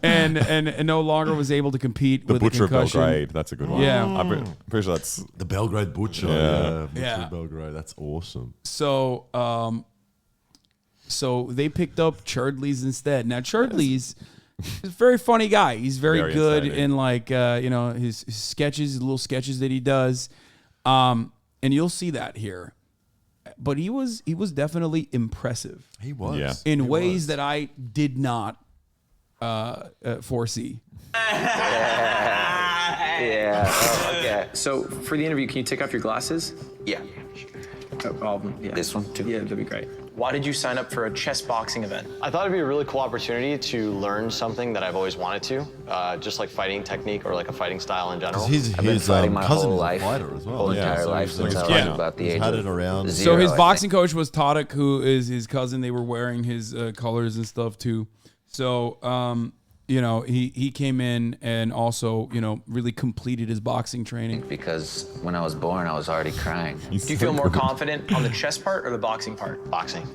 and no longer was able to compete with Butcher the concussion. of Belgrade. That's a good one. Yeah, I'm pretty sure that's the Belgrade Butcher. Yeah. Butcher of Belgrade. That's awesome. So, so they picked up Churdleys instead. Now Churdleys is a very funny guy. He's very good in like you know his sketches, his little sketches that he does, and you'll see that here. But he was definitely impressive. He was in ways that I did not foresee. Yeah. Oh, okay. So for the interview, can you take off your glasses? Yeah. All of them. Yeah. This one too. Yeah, that'd be great. Why did you sign up for a chess boxing event? I thought it'd be a really cool opportunity to learn something that I've always wanted to, just like fighting technique or like a fighting style in general. His I've been fighting my cousin whole is life, a fighter as well. whole entire life since I was about the age had of it around. So his boxing coach was Tadek, who is his cousin. They were wearing his colors and stuff too. So you know, he came in and also, you know, really completed his boxing training. Because when I was born, I was already crying. Do you feel more confident on the chess part or the boxing part? Boxing.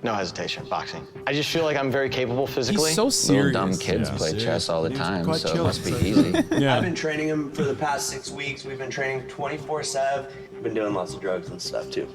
No hesitation, boxing. I just feel like I'm very capable physically. He's so serious. Little dumb kids play chess all the time, quite so it chill. must be easy. Yeah. I've been training him for the past 6 weeks. We've been training 24/7. We've been doing lots of drugs and stuff too.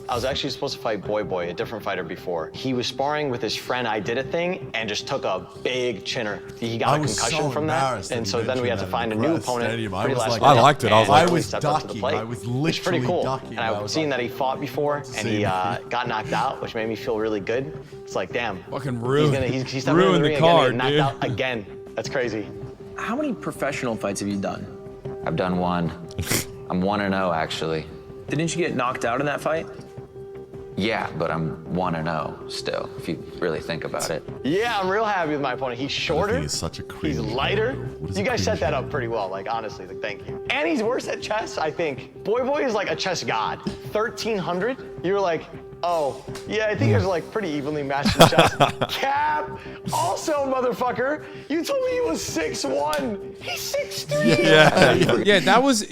I was actually supposed to fight Boy, a different fighter before. He was sparring with his friend I Did a Thing and just took a big chinner. He got a concussion from that. And so then we had to find a new opponent. Pretty last I liked it. I was ducking. I was literally pretty cool. ducking. And I've seen that he fought before and he got knocked out, which made me feel really good. It's like, damn. Fucking ruined. He's stepping in the ring again, knocked out again. That's crazy. How many professional fights have you done? I've done one. I'm 1-0 actually. Didn't you get knocked out in that fight? Yeah, but I'm 1-0 still, if you really think about it. Yeah, I'm real happy with my opponent. He's shorter. He's such a He's lighter. You guys set that up pretty well, like honestly, like thank you. And he's worse at chess, I think. Boy is like a chess god. 1300, you're like, oh, yeah, I think you're like pretty evenly matched in chess. Cap, also motherfucker, you told me he was 6'1". He's 6'3". Yeah, that was,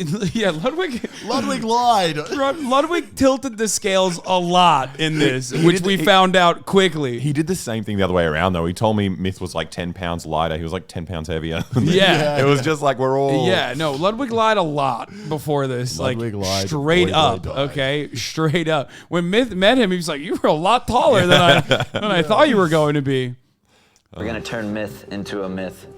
Ludwig. Ludwig lied. Ludwig tilted the scales a lot in this, which we found out quickly. He did the same thing the other way around, though. He told me Myth was like 10 pounds lighter. He was like 10 pounds heavier. Yeah. It was just like we're all... Yeah, no, Ludwig lied a lot before this. Ludwig lied. Straight up, okay? Straight up. When Myth met him, he was like, you were a lot taller than I thought you were going to be. We're gonna turn myth into a myth.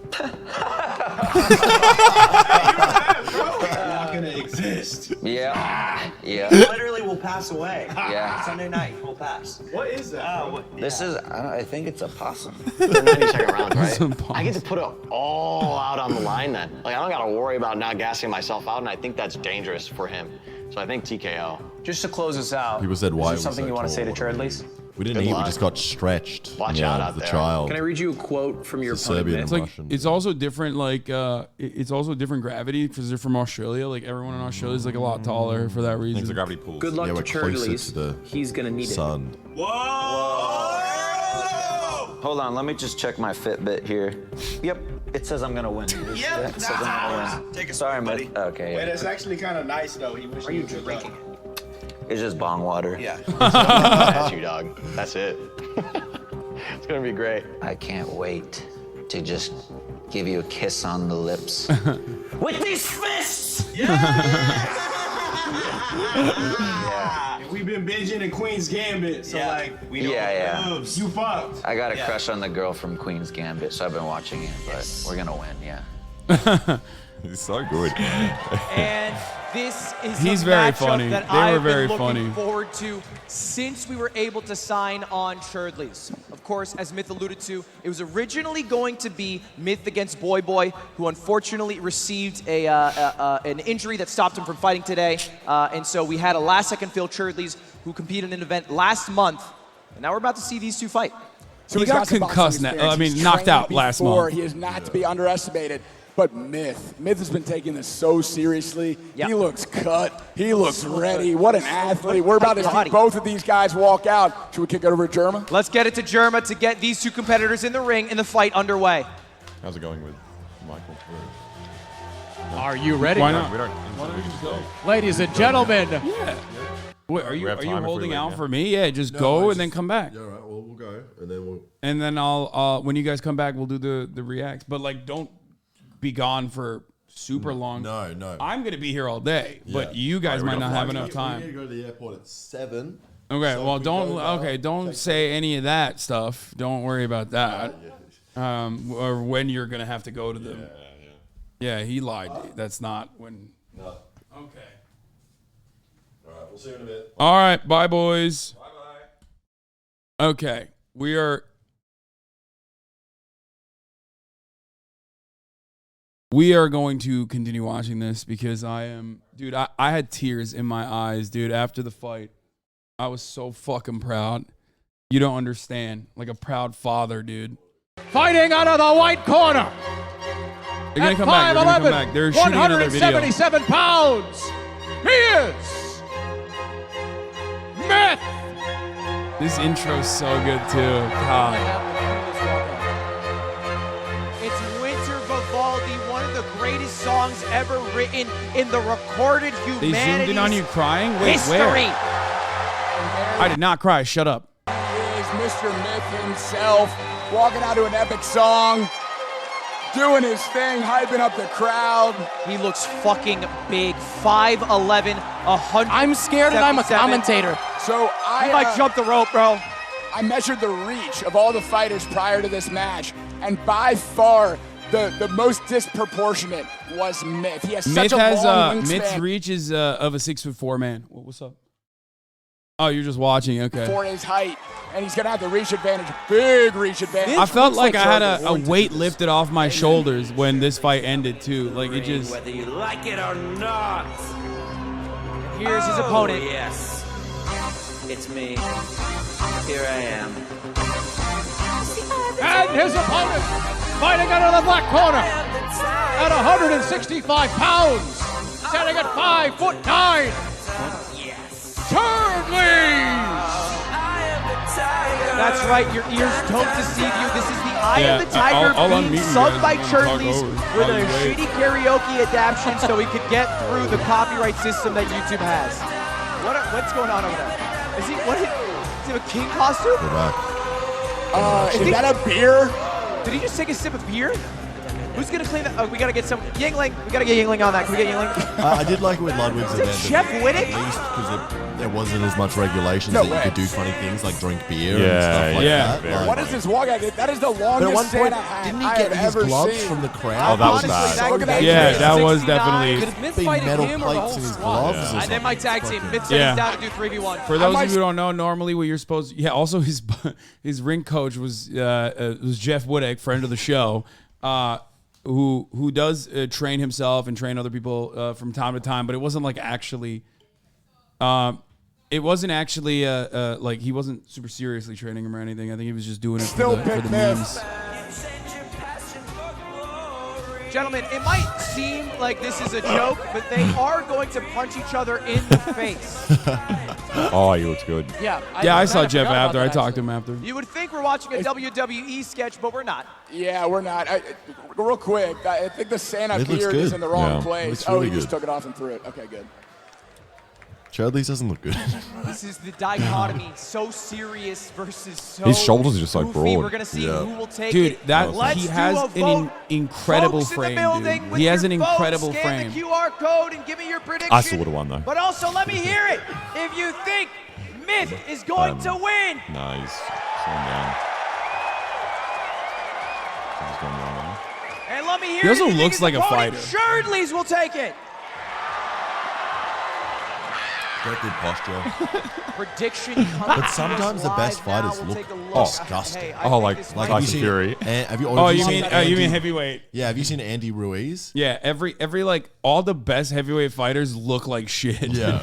Not gonna exist. Yeah. Literally, we'll pass away. Yeah. Sunday night, we'll pass. What is that? This is, I think it's a possum. The 92nd round, right? I get to put it all out on the line then. Like, I don't gotta worry about not gassing myself out, and I think that's dangerous for him. So I think TKO. Just to close us out, People said why is there something you want to say to Churdleys? We didn't eat. We just got stretched. Watch out out the there. child. Can I read you a quote from your opponent? Serbian It's and like Russian. it's also different. Like it's also different gravity because they're from Australia. Like everyone in Australia is like a lot taller for that reason. Thanks to gravity pools. Good luck Yeah, to we're closer Churdleys. to the He's gonna need sun. Hold on, let me just check my Fitbit here. Yep, it says I'm gonna win. Yep, It says I'm gonna win. Take a Sorry, buddy. Myth. Okay. Wait, it's actually kind of nice though. Are you drinking it? It's just bong water. Yeah. At you, dog. That's it. It's gonna be great. I can't wait to just give you a kiss on the lips. With these fists! We've been binging in Queen's Gambit, so like, we know Yeah. moves. You fucked. I got a crush on the girl from Queen's Gambit, so I've been watching it, but we're gonna win, yeah. He's so good. And this is He's a very matchup funny. that They were I've very been looking funny. forward to since we were able to sign on Churdleys. Of course, as Myth alluded to, it was originally going to be Myth against Boy, who unfortunately received an injury that stopped him from fighting today. And so we had a last-second Phil Churdleys who competed in an event last month. And now we're about to see these two fight. So He he's got some boxing concussed now- experience. I mean, He's knocked trained out last before. month. He is not to be underestimated. But Myth has been taking this so seriously. Yep. He looks cut. He looks ready. What an athlete. We're about to see both of these guys walk out. Should we kick it over to Germa? Let's get it to Germa to get these two competitors in the ring and the fight underway. How's it going with Michael? Are you ready? Why not? We don't. Why don't we just go? Ladies and gentlemen, Yeah. Wait, are you have time if we holding leave out now. for me? Yeah, just go and then come back. Yeah, all right. Well, we'll go and then we'll. And then I'll when you guys come back, we'll do the reacts. But like, don't be gone for super long. No. I'm gonna be here all day, but Yeah. you guys we might got not flights. have enough We time. need to go to the airport at 7. Okay, So well, if we don't. go now, Okay, don't take say any of that stuff. Don't worry about that. Or when you're gonna have to go to them. Yeah, he lied. That's not when. No. Okay. All right. We'll see you in a bit. All right, bye, boys. Bye. Okay, we are. We are going to continue watching this because dude, I had tears in my eyes, dude, after the fight. I was so fucking proud. You don't understand. Like a proud father, dude. fighting out of the white corner. They're going to come back. They're going to come back. They're shooting another video. 177 pounds. He is Myth. This intro's so good, too. God. It's Winter Vivaldi, one of the greatest songs ever written in the recorded They zoomed in on you crying? Wait, history. where? I did not cry. Shut up. Is Mr. Myth himself walking out to an epic song, doing his thing, hyping up the crowd. He looks fucking big. 5'11", 100. I'm scared that I'm a commentator. So I might jump the rope, bro. I measured the reach of all the fighters prior to this match, and by far the most disproportionate was Myth. He has such a long wingspan. Myth's reach is of a 6'4" man. What's up? Oh, you're just watching. Okay. For his height, and he's gonna have the reach advantage, big reach advantage. I felt like I had a weight lifted off my shoulders when this fight ended too. Like it just. Whether you like it or not. Here's his opponent. Yes. It's me. Here I am. And his opponent, fighting out of the black corner at 165 pounds, standing at 5'9". That's right, your ears don't deceive you. This is the Eye of the Tiger being subbed by Churdleys with a shitty karaoke adaptation so he could get through the copyright system that YouTube has. What's going on over there? Is he a king costume? Is that a beer? Did he just take a sip of beer? Who's gonna claim that? Oh, we gotta get some Yingling. We gotta get Yingling on that. Can we get Yingling? I did like it with Ludwig's event. Jeff Wittig? At least because there wasn't as much regulations that you could do funny things like drink beer and Yeah, stuff like yeah. that. What is this walkout? That is the But at one longest point, Santa hat didn't he I get have his ever gloves seen. from the crowd? Oh, that was bad. Look at that. Yeah, that was 69. definitely. Could Myth Big fight metal him or the plates whole in his squad? gloves or And then something. my tag team. Myth sent Yeah. us down to do 3v1. For those of you who don't know, normally what you're supposed to, also his ring coach was Jeff Wittig, friend of the show, who does train himself and train other people from time to time, but it wasn't like actually, like he wasn't super seriously training him or anything. I think he was just doing it for the memes. Gentlemen, it might seem like this is a joke, but they are going to punch each other in the face. Oh, he looks good. Yeah, I saw Jeff after. I talked to him after. You would think we're watching a WWE sketch, but we're not. Yeah, we're not. Real quick, I think the Santa It looks beard good. is in the wrong Yeah, it place. looks Oh, really he just good. took it off and threw it. Okay, good. Churdley's doesn't look good. This is the dichotomy, so serious versus so His shoulders are just so goofy. broad. We're gonna see who will take Dude, it. that Let's he do has a vote. incredible Folks in the frame, building dude. with He has your an vote, incredible scan frame. the QR code and give me your prediction. I still would have won though. But also, let me hear it. If you think Myth is going to win, No, he's slowing down. He's going the wrong way. and let me hear He also it. if you think looks his like a opponent, fighter. Churdleys will take it. Got good posture. Prediction coming. But sometimes the best fighters look disgusting. Like Like Tyson you seen- Fury. Have you? Oh, have you seen mean Andy- heavyweight? Yeah, have you seen Andy Ruiz? Yeah, every like all the best heavyweight fighters look like shit. Yeah.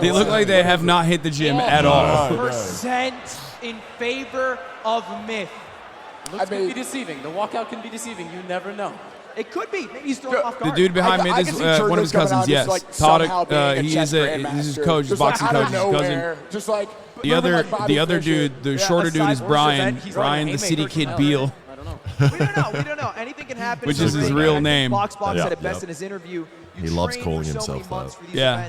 They look like they have not hit the gym at all. Percent in favor of Myth. Looks can be deceiving. The walkout can be deceiving. You never know. It could be. Maybe he's throwing off The guard. dude behind Myth is one of his cousins. Yes, Todd. He is his coach, his boxing coach, his cousin. Just like The other dude, the shorter dude is Brian. Brian, the City Kid Beal. We don't know. Anything can happen. Which is his real name. Box Yeah. said it best in his interview. He loves calling himself that. Yeah.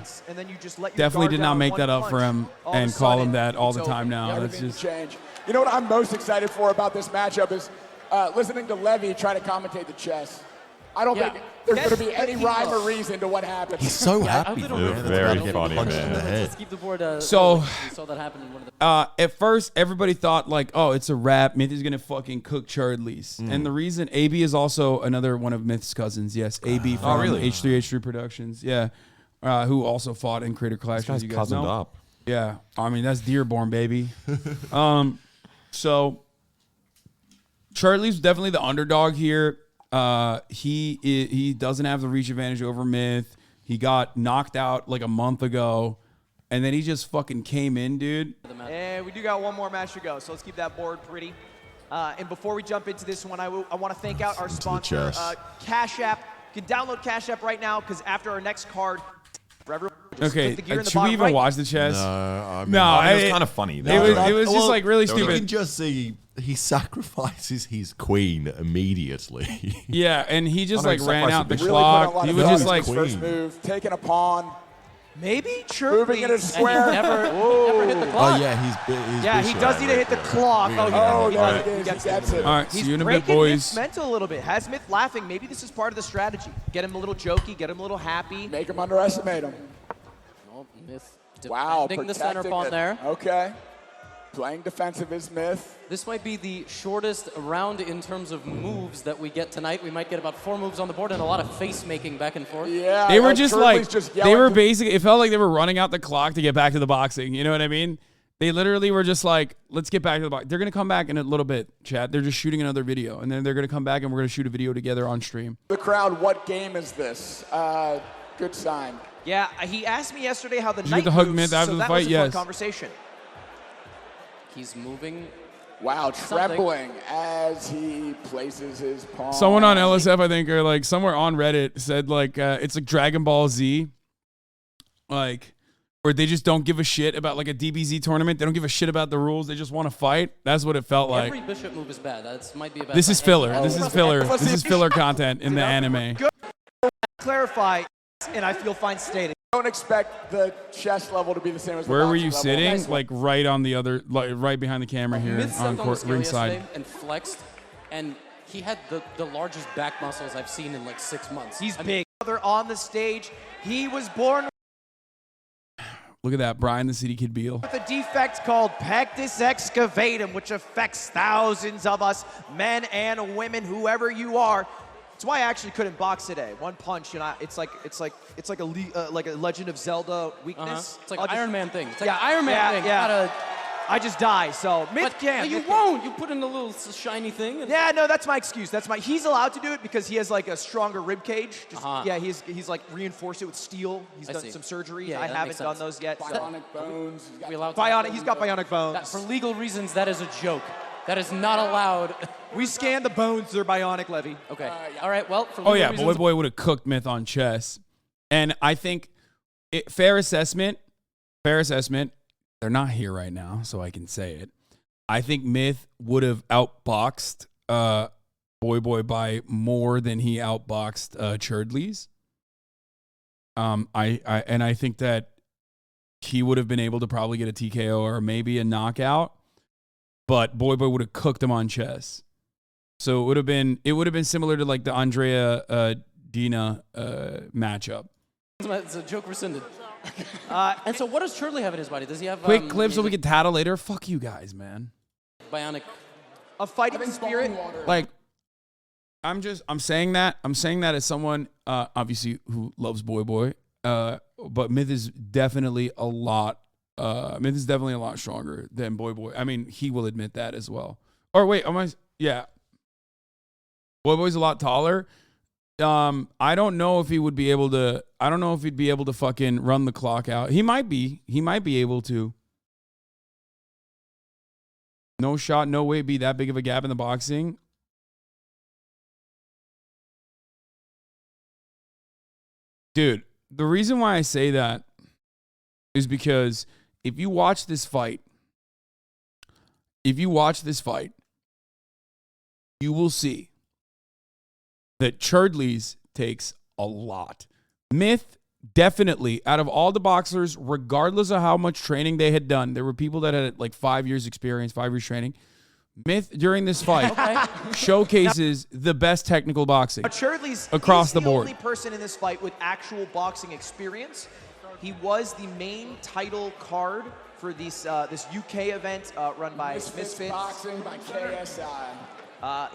Definitely did not make that up for him and call him that all the time now. That's just. Change. You know what I'm most excited for about this matchup is listening to Levy try to commentate the chess. I don't think there's going to be any rhyme or reason to what happens. He's so happy. Very funny, man. Let's keep the board. So, we saw that happen in one of the. At first, everybody thought like, oh, it's a wrap. Myth is gonna fucking cook Churdleys, and the reason AB is also another one of Myth's cousins. Yes, AB from H3H3 Productions. Yeah, who also fought in Creator Clash. This guy's as you guys cousined know. up. Yeah, I mean that's Dearborn, baby. So Churdley's definitely the underdog here. He doesn't have the reach advantage over Myth. He got knocked out like a month ago, and then he just fucking came in, dude. And we do got one more match to go, so let's keep that board pretty. And before we jump into this one, I want to thank out our sponsor, Cash App. You can download Cash App right now because after our next card, for everyone, just Okay, click the gear in the should we bottom even right. watch the chess? I mean, it was kind of funny. It was just like really You stupid. can just see he sacrifices his queen immediately. Yeah, and he just I like know, ran out the really clock. He was just like, first move, taking a pawn, Maybe moving in a square. Never hit the Oh clock. yeah, Yeah, he does need to hit the clock. Oh, he there does it is. He gets That's it. all right, see He's you in a bit, breaking boys. Myth's mental a little bit. Has Myth laughing. Maybe this is part of the strategy. Get him a little jokey, get him a little happy. Make him underestimate him. Oh, Myth. Wow, Defending the center protecting pawn it. there. Okay. Playing defensive is Myth. This might be the shortest round in terms of moves that we get tonight. We might get about 4 moves on the board and a lot of face making back and forth. Yeah. They were just Churdley's like, just they were yelling. basically, it felt like they were running out the clock to get back to the boxing. You know what I mean? They literally were just like, let's get back to the box. They're going to come back in a little bit, chat. They're just shooting another video. And then they're going to come back and we're going to shoot a video together on stream. The crowd, what game is this? Good sign. Yeah, he asked me yesterday how the Did you night get the hug moves, myth after so the that fight? was a fun Yes. conversation. He's moving. Wow, trembling as he places his palm. Someone on LSF, I think, or like somewhere on Reddit said like it's like Dragon Ball Z, like where they just don't give a shit about like a DBZ tournament. They don't give a shit about the rules. They just want to fight. That's what it felt like. Every bishop move is bad. That might be a bad. This is sign. filler. This is filler. This is filler content in the anime. Clarify, and I feel fine stating. Don't expect the chess level to be the same as the Where were boxing you level. sitting? Nice one. Like right on the other, like right behind the camera here Myth on stepped on the court scale ringside. yesterday and flexed, and he had the largest back muscles I've seen in like 6 months. He's big. Other on the stage, he was born Look at that, Brian the City Kid Beal. with a defect called pectus excavatum, which affects thousands of us, men and women, whoever you are. That's why I actually couldn't box today. One punch, and it's like a Legend of Zelda weakness. It's like an Iron Man thing. It's like an Iron Man thing. Yeah. I just die. So But you won't. You put in a little shiny thing. And Yeah, no, that's my excuse. He's allowed to do it because he has like a stronger rib cage. Yeah, he's like reinforced it with steel. He's done some surgery. Yeah, I that haven't makes done sense. those yet. Bionic bones. He's got bionic bones. That, for legal reasons, that is a joke. That is not allowed. We scanned the bones. They're bionic, Levy. Okay. All right. Well, for Oh legal yeah, reasons, Boy would have cooked Myth on chess, and I think fair assessment. They're not here right now, so I can say it. I think Myth would have outboxed Boy by more than he outboxed Churdleys. I think that he would have been able to probably get a TKO or maybe a knockout, but Boy would have cooked him on chess. So it would have been similar to like the Andrea Dina matchup. it's a joke rescinded. And so, what does Churdley have in his body? Does he have Quick clip so we can tattle later. Fuck you guys, man. bionic? A fighting spirit. Like, I'm saying that as someone obviously who loves Boy, but Myth is definitely a lot stronger than Boy. I mean, he will admit that as well. Or wait, yeah. Boy's a lot taller. I don't know if he would be able to. I don't know if he'd be able to fucking run the clock out. He might be able to. No shot, no way be that big of a gap in the boxing. Dude, the reason why I say that is because if you watch this fight, you will see that Churdleys takes a lot. Myth, definitely, out of all the boxers, regardless of how much training they had done, there were people that had like 5 years experience, 5 years training. Myth, during this fight, showcases the best technical boxing across the board. He's the only person in this fight with actual boxing experience. He was the main title card for this UK event run by Misfits. Boxing by KSI.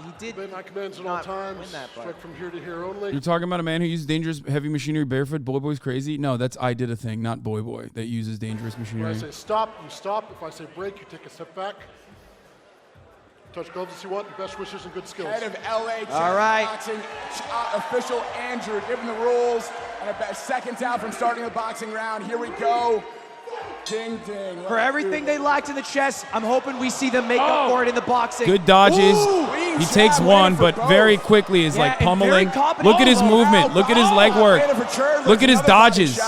He did Midnight commands at all not times. win that fight. Strike from here to here only. You're talking about a man who uses dangerous heavy machinery barefoot? Boy's crazy? No, that's I Did a Thing, not Boy that uses dangerous When machinery. I say stop, you stop. If I say break, you take a step back. Touch gloves as you want. Best wishes and good skills. Head of LA All right. Boxing official Andrew giving the rules. And about seconds out from starting the boxing round. Here we go. Ding, ding. For everything they lacked in the chess, I'm hoping we see them make up for it in the boxing. Good dodges. Ooh, He takes one, but very quickly is like pummeling. Look at his movement. Look at his leg work. Look at his dodges.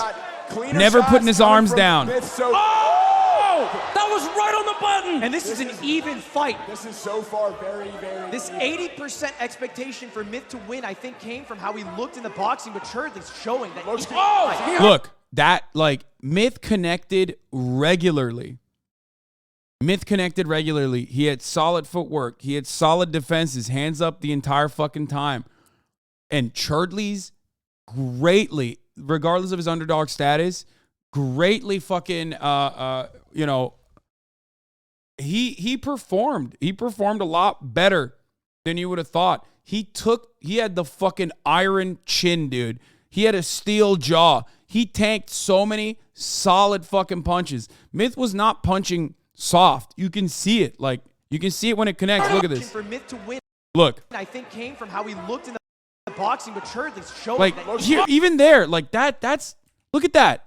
Never putting his arms down. That was right on the button. And this is an even fight. This is so far very, very This 80% expectation for Myth to win, I think, came from how he looked in the boxing, but Churdley's showing that Look, that like Myth connected regularly. He had solid footwork. He had solid defenses, hands up the entire fucking time. And Churdley's greatly, regardless of his underdog status, greatly fucking he performed. He performed a lot better than you would have thought. He had the fucking iron chin, dude. He had a steel jaw. He tanked so many solid fucking punches. Myth was not punching soft. You can see it. Like, you can see it when it connects. Look at this. For Myth to win, Look. I think came from how he looked in the boxing, but Churdley's showing Like, that here, even there, like that's Look at that.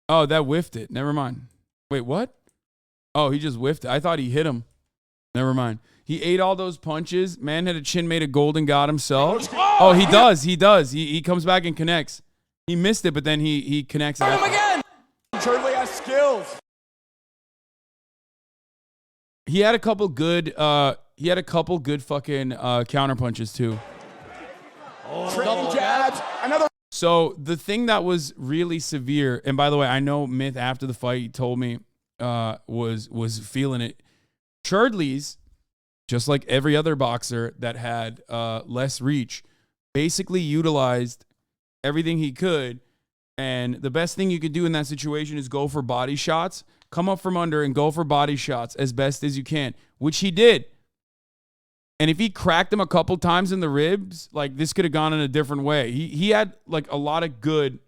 Oh, that whiffed it. Never mind. Wait, what? Oh, he just whiffed it. I thought he hit him. Never mind. He ate all those punches. Man had a chin made of gold and got himself. Oh, he does. He does. He comes back and connects. He missed it, but then he connects it. Again. Churdley has skills. He had a couple good fucking counter punches too. Trading jabs. Another. So the thing that was really severe, and by the way, I know Myth after the fight he told me was feeling it. Churdley's, just like every other boxer that had less reach, basically utilized everything he could. And the best thing you could do in that situation is go for body shots, come up from under and go for body shots as best as you can, which he did. And if he cracked him a couple times in the ribs, like this could have gone in a different way. He had like a lot of good.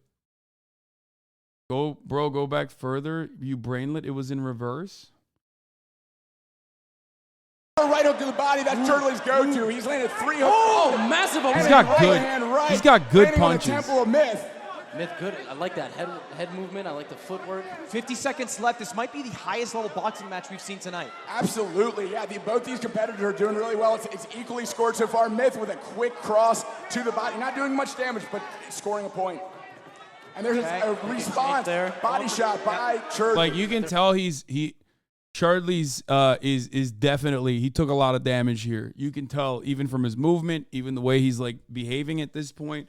Go back further. You brainlet. It was in reverse. Right hook to the body. That's Churdley's go-to. He's landed 3 hooks. Oh, massive. He's got good. He's got good punches. Temple of Myth. Myth, good. I like that head movement. I like the footwork. 50 seconds left. This might be the highest level boxing match we've seen tonight. Absolutely, yeah. Both these competitors are doing really well. It's equally scored so far. Myth with a quick cross to the body. Not doing much damage, but scoring a point. And there's a response. Body shot by Churdley. Like you can tell Churdley's is definitely, he took a lot of damage here. You can tell even from his movement, even the way he's like behaving at this point.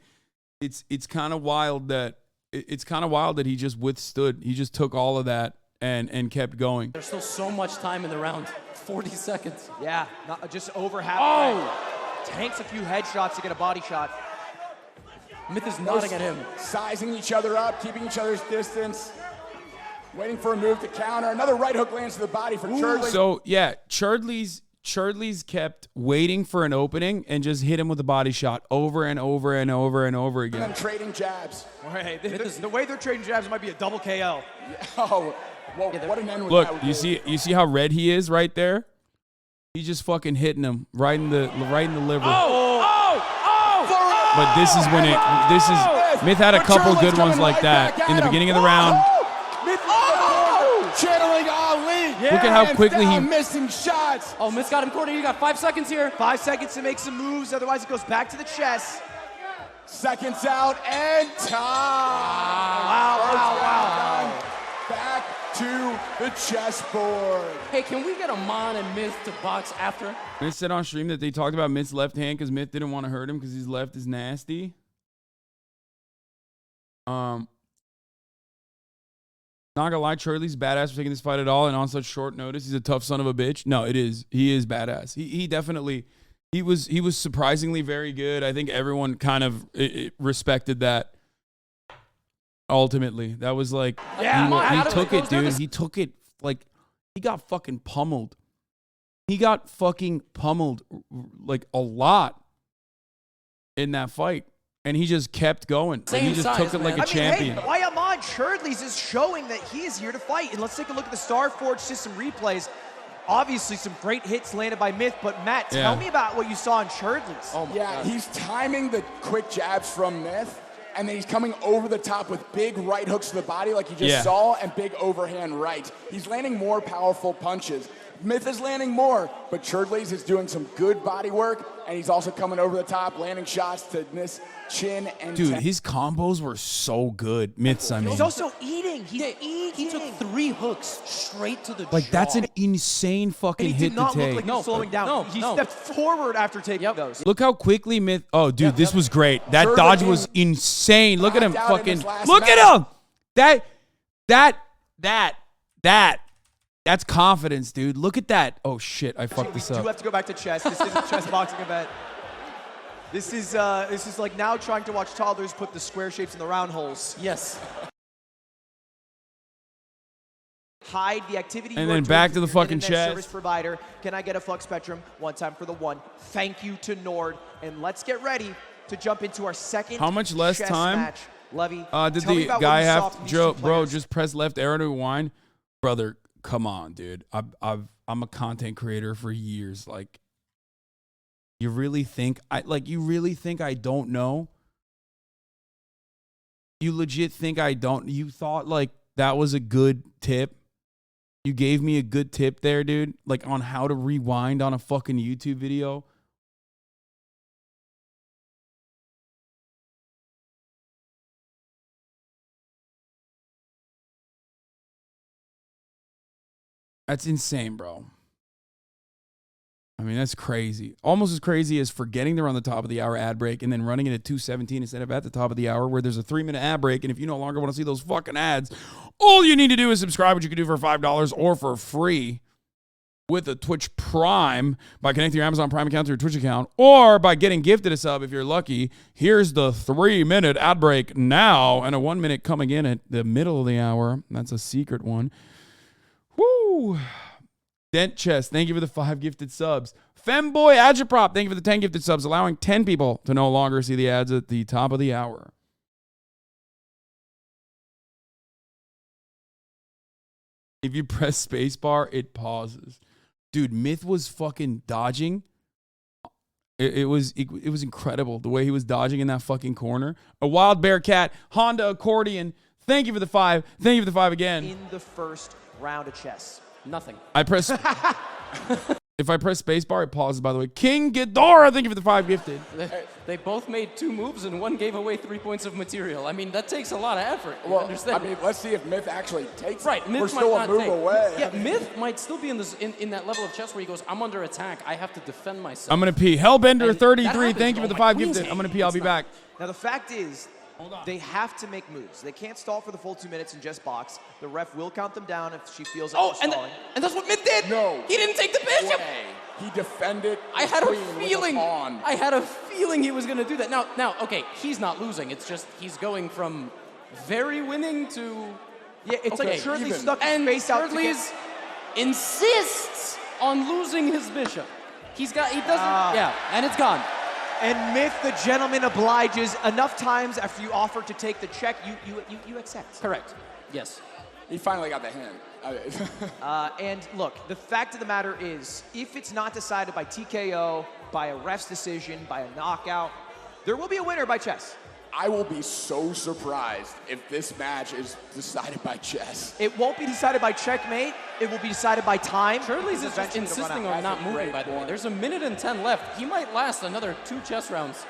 It's kind of wild that he just withstood. He just took all of that and kept going. There's still so much time in the round. 40 seconds. Yeah, just over half. Oh! Tanks a few headshots to get a body shot. Myth is nodding at him. Sizing each other up, keeping each other's distance. Waiting for a move to counter. Another right hook lands to the body for Churdley. So, yeah, Churdley's kept waiting for an opening and just hit him with a body shot over and over and over and over again. And then trading jabs. Right. The way they're trading jabs might be a double KO. Yeah. Oh, well, what an end with Look, that. you see how red he is right there? He's just fucking hitting him right in the liver. But this is when Myth had a couple good ones like that in the beginning of the round. Channeling Ali. Yeah. Look at how quickly he missing shots. Oh, Myth got him cornered. You got 5 seconds here. 5 seconds to make some moves. Otherwise, it goes back to the chest. Seconds out and time. Wow. Back to the chessboard. Hey, can we get Amon and Myth to box after? Myth said on stream that they talked about Myth's left hand because Myth didn't want to hurt him because his left is nasty. Not gonna lie, Churdley's badass for taking this fight at all, and on such short notice, he's a tough son of a bitch. No, it is. He is badass. He definitely, he was surprisingly very good. I think everyone kind of respected that. Ultimately, that was like, he took it, dude. He took it like he got fucking pummeled. He got fucking pummeled like a lot in that fight. And he just kept going. He just took it like a champion. Hey, Amon Churdley's is showing that he is here to fight. And let's take a look at the Star Forge system replays. Obviously, some great hits landed by Myth. But Matt, tell me about what you saw in Churdley's. Oh yeah, he's timing the quick jabs from Myth. And then he's coming over the top with big right hooks to the body like you just saw, and big overhand right. He's landing more powerful punches. Myth is landing more, but Churdley's is doing some good body work, and he's also coming over the top, landing shots to miss chin and dude, his combos were so good. Myths, I mean. He's also eating. He's eating. He took 3 hooks straight to the jaw. Like, that's an insane fucking hit to take. He did not look like he was slowing down. He stepped forward after taking those. Look how quickly Myth. Oh, dude, this was great. That dodge was insane. Look at him fucking. Look at him. That's confidence, dude. Look at that. Oh shit, I fucked this up. We do have to go back to chess. This is a chess boxing event. This is like now trying to watch toddlers put the square shapes in the round holes. Yes. Hide the activity. And then back to the fucking chess. Service provider. Can I get a Flux Spectrum? One time for the one. Thank you to Nord. And let's get ready to jump into our second. How much less chess time? Match. Levy, did the guy have bro just press left arrow to rewind? Brother, come on, dude. I'm a content creator for years. Like, You really think I don't know? You legit think I don't? You thought like that was a good tip? You gave me a good tip there, dude, like on how to rewind on a fucking YouTube video. That's insane, bro. I mean, that's crazy. Almost as crazy as forgetting they're on the top of the hour ad break and then running it at 2:17 instead of at the top of the hour where there's a 3-minute ad break. And if you no longer want to see those fucking ads, all you need to do is subscribe, which you can do for $5 or for free with a Twitch Prime by connecting your Amazon Prime account to your Twitch account or by getting gifted a sub if you're lucky. Here's the 3-minute ad break now and a 1-minute coming in at the middle of the hour. That's a secret one. Woo! Dent Chest, thank you for the 5 gifted subs. Femboy Agitprop, thank you for the 10 gifted subs, allowing 10 people to no longer see the ads at the top of the hour. If you press spacebar, it pauses. Dude, Myth was fucking dodging. It was incredible the way he was dodging in that fucking corner. A Wild Bear Cat, Honda Accordion, thank you for the 5. Thank you for the 5 again. In the first round of chess. Nothing. I press. If I press spacebar, it pauses, by the way. King Ghidorah, thank you for the 5 gifted. They both made 2 moves and one gave away 3 points of material. I mean, that takes a lot of effort. Well, understand? I mean, let's see if Myth actually takes it. Right, Myth We're might still not a move take. away. Yeah, Myth might still be in that level of chess where he goes, I'm under attack. I have to defend myself. I'm going to pee. Hellbender And 33, that happens. thank you for the Oh, 5 my queen's gifted. I'm going to hand. pee. I'll It's be not- back. Now, the fact is, they have to make moves. They can't stall for the full 2 minutes and just box. The ref will count them down if she feels like they're stalling. And that's what Myth did. No. He didn't take the bishop. Way. He defended. I had a queen with feeling. pawn. I had a feeling he was going to do that. Now, okay, he's not losing. It's just he's going from very winning to it's like Shirley stuck his and face out to Shirley's insists on losing his bishop. He doesn't. And it's gone. And Myth, the gentleman, obliges. Enough times after you offer to take the check, you accept. Correct. Yes. He finally got the hand. And look, the fact of the matter is, if it's not decided by TKO, by a ref's decision, by a knockout, there will be a winner by chess. I will be so surprised if this match is decided by chess. It won't be decided by checkmate. It will be decided by time. Shirley's is just insisting on not moving, by the way. There's 1 minute and 10 left. He might last another 2 chess rounds.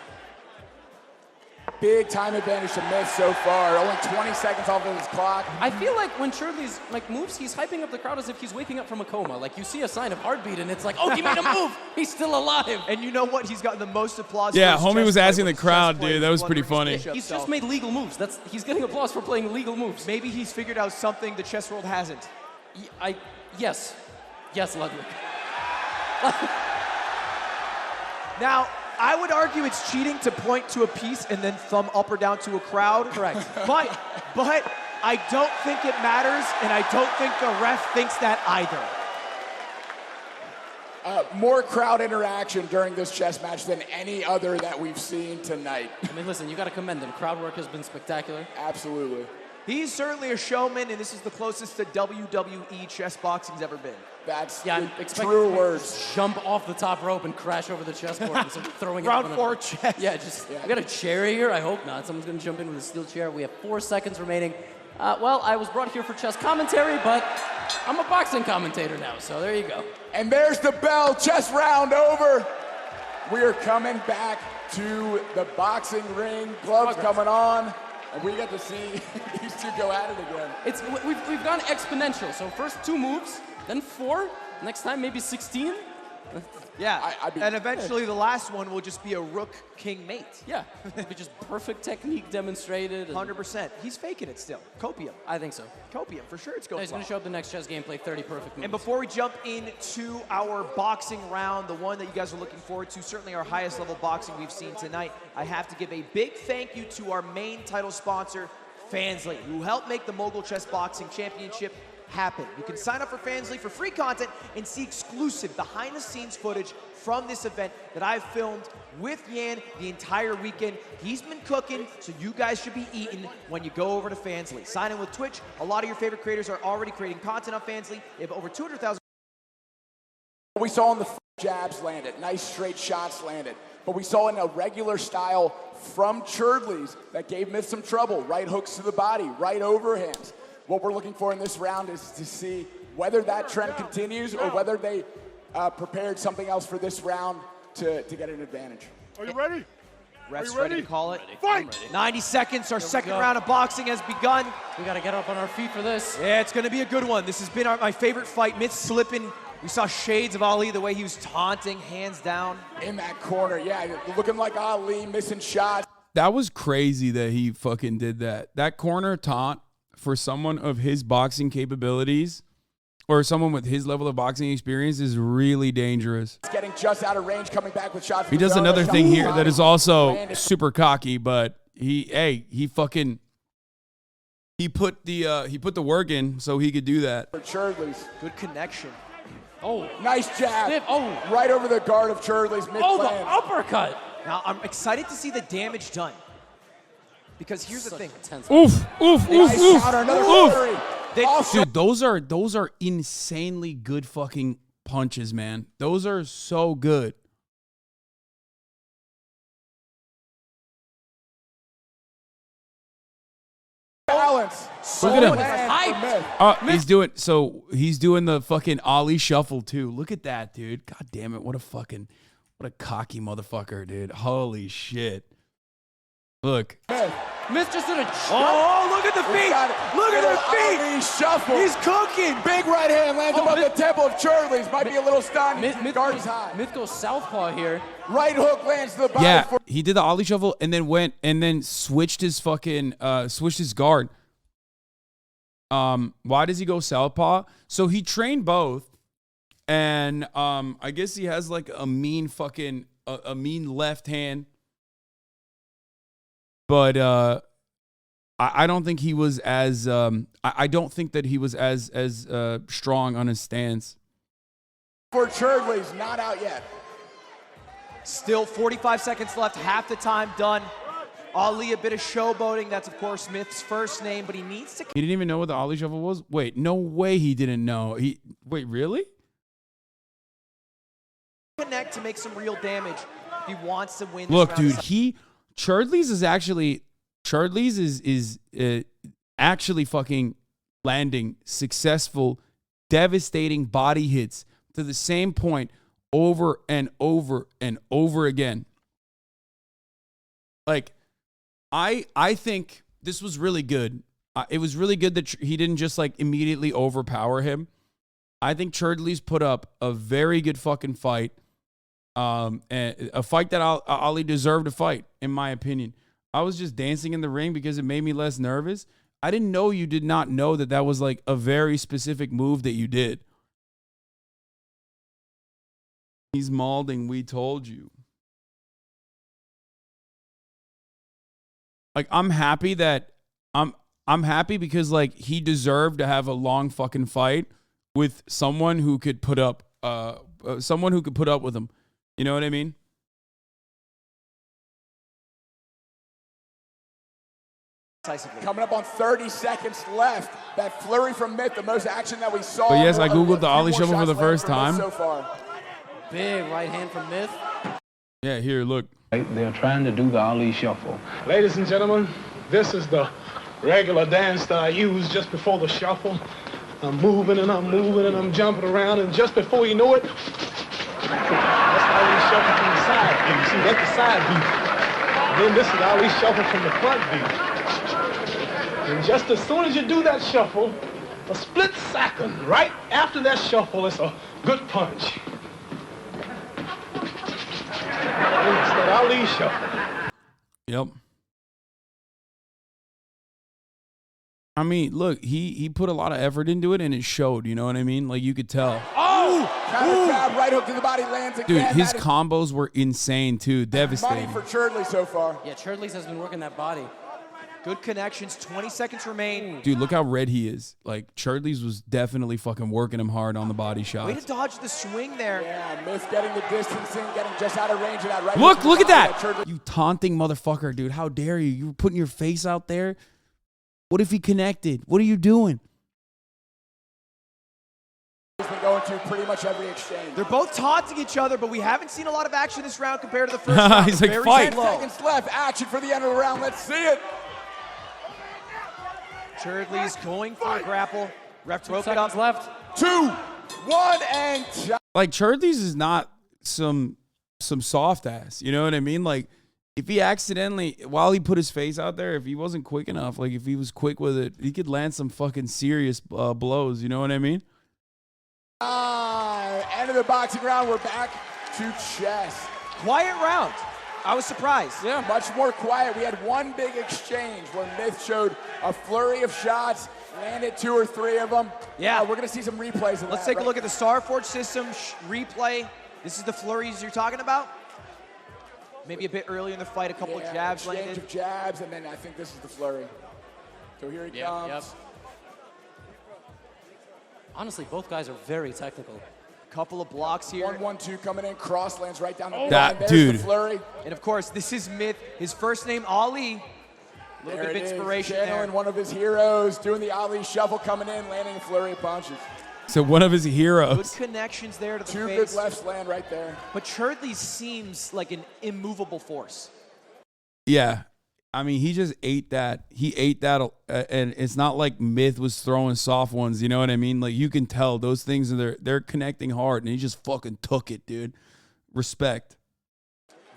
Big time advantage to Myth so far. Only 20 seconds off of his clock. I feel like when Shirley's moves, he's hyping up the crowd as if he's waking up from a coma. Like you see a sign of heartbeat and it's like, oh, he made a move. He's still alive. And you know what? He's gotten the most applause. Yeah, for his homie chess was play asking the with crowd, chess players dude. That was blundering pretty funny. his bishop, He's so just made legal moves. He's getting applause for playing legal moves. maybe he's figured out something the chess world hasn't. Yes, Ludwig. Now, I would argue it's cheating to point to a piece and then thumb up or down to a crowd. Correct. But I don't think it matters, and I don't think the ref thinks that either. More crowd interaction during this chess match than any other that we've seen tonight. I mean, listen, you got to commend him. Crowd work has been spectacular. Absolutely. He's certainly a showman, and this is the closest to WWE chess boxing's ever been. That's True words. Jump off the top rope and crash over the chessboard and start throwing it. Round 4 chess. Yeah, we got a chair here. I hope not. Someone's going to jump in with a steel chair. We have 4 seconds remaining. Well, I was brought here for chess commentary, but I'm a boxing commentator now, so there you go. And there's the bell. Chess round over. We are coming back to the boxing ring. Gloves coming on. And we get to see these two go at it again. We've gone exponential. So first 2 moves, then 4. Next time maybe 16. Yeah, and eventually the last one will just be a rook-king mate. Yeah, it'll be just perfect technique demonstrated. 100%. He's faking it still. Copium. I think so. Copium, for sure it's going He's going to show up the next chess game, play 30 perfect moves. And before we jump into our boxing round, the one that you guys are looking forward to, certainly our highest level boxing we've seen tonight, I have to give a big thank you to our main title sponsor, Fansly, who helped make the Mogul Chessboxing Championship happen. You can sign up for Fansly for free content and see exclusive behind-the-scenes footage from this event that I've filmed with Yan the entire weekend. He's been cooking, so you guys should be eating when you go over to Fansly. Sign in with Twitch. A lot of your favorite creators are already creating content on Fansly. They have over 200,000 We saw in the jabs landed, nice straight shots landed. But we saw in a regular style from Churdley's that gave Myth some trouble. Right hooks to the body, right overhands. What we're looking for in this round is to see whether that trend continues or whether they prepared something else for this round to get an advantage. Are you ready? Ref's ready? ready to call it. Fight! 90 seconds, our second go. round of boxing has begun. We got to get up on our feet for this. Yeah, it's going to be a good one. This has been my favorite fight. Myth slipping. We saw shades of Ali, the way he was taunting, hands down. In that corner, yeah, looking like Ali, missing shots. That was crazy that he fucking did that. That corner taunt for someone of his boxing capabilities or someone with his level of boxing experience is really dangerous. It's getting just out of range, coming back with shots. He does another thing here that is also super cocky, but he put the work in so he could do that. For Churdley's. Good connection. Oh, nice jab. Stiff. Oh, right over the guard of Churdley's. The uppercut. Now I'm excited to see the damage done. Because here's the thing. Oof. Dude, those are insanely good fucking punches, man. Those are so good. Balance. Look at him. He's doing the fucking Ali shuffle too. Look at that, dude. God damn it. What a cocky motherfucker, dude. Holy shit. Look. Myth just did a Oh, look at the feet. Look at the feet. Ali shuffle. He's cooking. Big right hand lands above the temple of Churdley's. Might be a little stunned. Guard's high. Myth goes southwhy here. Right hook lands to the body. Yeah, he did the Ali shuffle and then switched his fucking switched his guard. Why does he go southpaw? So he trained both, and I guess he has like a mean fucking a mean left hand. But I don't think he was as I don't think that he was as strong on his stance. For Churdley's, not out yet. Still 45 seconds left, half the time done. Ali a bit of showboating. That's of course Myth's first name, but he needs to. He didn't even know what the Ali shuffle was. Wait, no way he didn't know. Wait, really? Connect to make some real damage if he wants to win. Look, dude, Churdley's is actually actually fucking landing successful, devastating body hits to the same point over and over and over again. Like, I think this was really good. It was really good that he didn't just like immediately overpower him. I think Churdley's put up a very good fucking fight. And a fight that Ali deserved to fight, in my opinion. I was just dancing in the ring because it made me less nervous. I didn't know you did not know that was like a very specific move that you did. He's mauling, we told you. Like, I'm happy because like he deserved to have a long fucking fight with someone who could put up with him. You know what I mean? Coming up on 30 seconds left. That flurry from Myth, the most action that we saw. But yes, I Googled the Ali shuffle for the first time. So far. Big right hand from Myth. Yeah, here, look. They're trying to do the Ali shuffle. Ladies and gentlemen, this is the regular dance that I use just before the shuffle. I'm moving and I'm jumping around, and just before you know it, that's Ali shuffle from the side view. See, that's the side view. Then this is Ali shuffle from the front view. And just as soon as you do that shuffle, a split second right after that shuffle, it's a good punch. It's that Ali shuffle. Yep. I mean, look, he put a lot of effort into it, and it showed. You know what I mean? Like, you could tell. Counter grab, right hook to the body, lands again. Dude, his combos were insane too, devastating. Money for Churdley so far. Yeah, Churdley's has been working that body. Good connections, 20 seconds remain. Dude, look how red he is. Like, Churdley's was definitely fucking working him hard on the body shots. Way to dodge the swing there. Yeah, Myth getting the distancing, getting just out of range of that right. Look at that. You taunting motherfucker, dude. How dare you? You were putting your face out there. What if he connected? What are you doing? He's been going to pretty much every exchange. They're both taunting each other, but we haven't seen a lot of action this round compared to the first round. He's like, Very fight. 10 seconds left. Action for the end of the round. Let's see it. Churdley's going for a grapple. Ref broke it Seconds up. left. 2, 1, and Like Churdley's is not some soft ass. You know what I mean? Like if he accidentally, while he put his face out there, if he wasn't quick enough, like if he was quick with it, he could land some fucking serious blows. You know what I mean? End of the boxing round. We're back to chess. Quiet round. I was surprised. Yeah, much more quiet. We had one big exchange where Myth showed a flurry of shots, landed 2 or 3 of them. Yeah. We're going to see some replays of Let's that, take a look at the Starforge system replay. This is the flurries you're talking about? Maybe a bit earlier in the fight, a couple of jabs exchange landed. of jabs, and then I think this is the flurry. So here he comes. Yep. Honestly, both guys are very technical. Couple of blocks here. 1-1-2 coming in. Cross lands right down the line. That There's dude. the flurry. And of course, this is Myth. His first name, Ali. A little There bit of it is. inspiration Channeling there. one of his heroes, doing the Ali shuffle, coming in, landing a flurry of punches. So one of his Good heroes. connections there to the 2 face. good lefts land right there. But Churdley seems like an immovable force. Yeah. I mean, he just ate that. He ate that, and it's not like Myth was throwing soft ones. You know what I mean? Like you can tell those things they're connecting hard, and he just fucking took it, dude. Respect.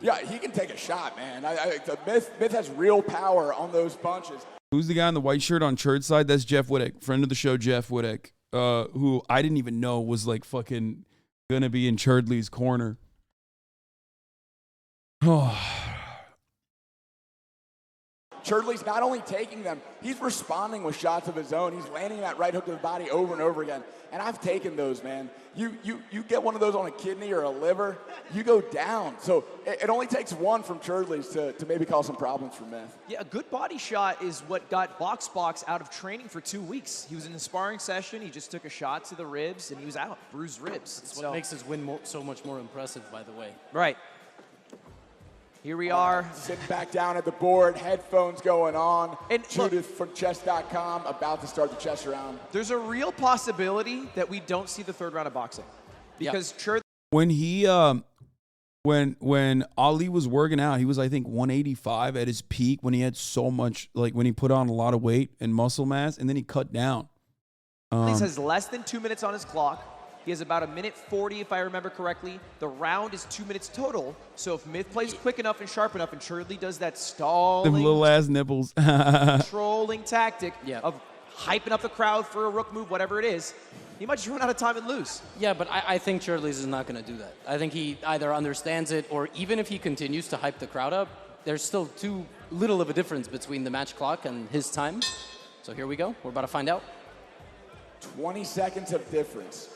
Yeah, he can take a shot, man. The Myth has real power on those punches. Who's the guy in the white shirt on Churd's side? That's Jeff Wittek, friend of the show, Jeff Wittek, who I didn't even know was like fucking gonna be in Churdley's corner. Oh. Churdley's not only taking them, he's responding with shots of his own. He's landing that right hook to the body over and over again. And I've taken those, man. You get one of those on a kidney or a liver, you go down. So it only takes one from Churdley's to maybe cause some problems for Myth. Yeah, a good body shot is what got Box out of training for 2 weeks. He was in a sparring session. He just took a shot to the ribs, and he was out. Bruised ribs. That's what makes his win so much more impressive, by the way. Right. Here we are. Sitting back down at the board, headphones going on. And Judith from chess.com about to start the chess round. There's a real possibility that we don't see the third round of boxing. Because Churdley... When he when Ali was working out, he was I think 185 at his peak when he had so much, like when he put on a lot of weight and muscle mass, and then he cut down. has less than 2 minutes on his clock. He has about 1:40, if I remember correctly. The round is 2 minutes total. So if Myth plays quick enough and sharp enough, and Churdley does that stalling, Them little ass nipples. controlling tactic of hyping up the crowd for a rook move, whatever it is, he might just run out of time and lose. Yeah, but I think Churdley's is not going to do that. I think he either understands it, or even if he continues to hype the crowd up, there's still too little of a difference between the match clock and his time. So here we go. We're about to find out. 20 seconds of difference.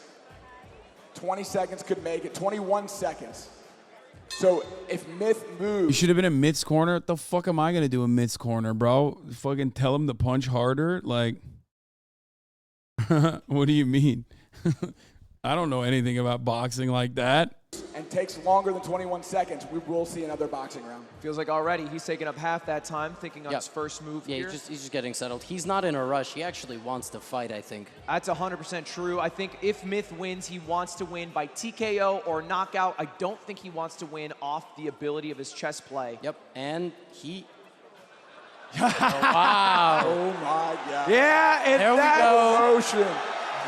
20 seconds could make it. 21 seconds. So if Myth moves... You should have been in Myth's corner. What the fuck am I going to do in Myth's corner, bro? Fucking tell him to punch harder? Like, what do you mean? I don't know anything about boxing like that. And takes longer than 21 seconds, we will see another boxing round. Feels like already he's taken up half that time thinking on his first move here. He's just getting settled. He's not in a rush. He actually wants to fight, I think. That's 100% true. I think if Myth wins, he wants to win by TKO or knockout. I don't think he wants to win off the ability of his chess play. Yep, and he... wow. Oh, my God. Yeah, and there that we go. Motion.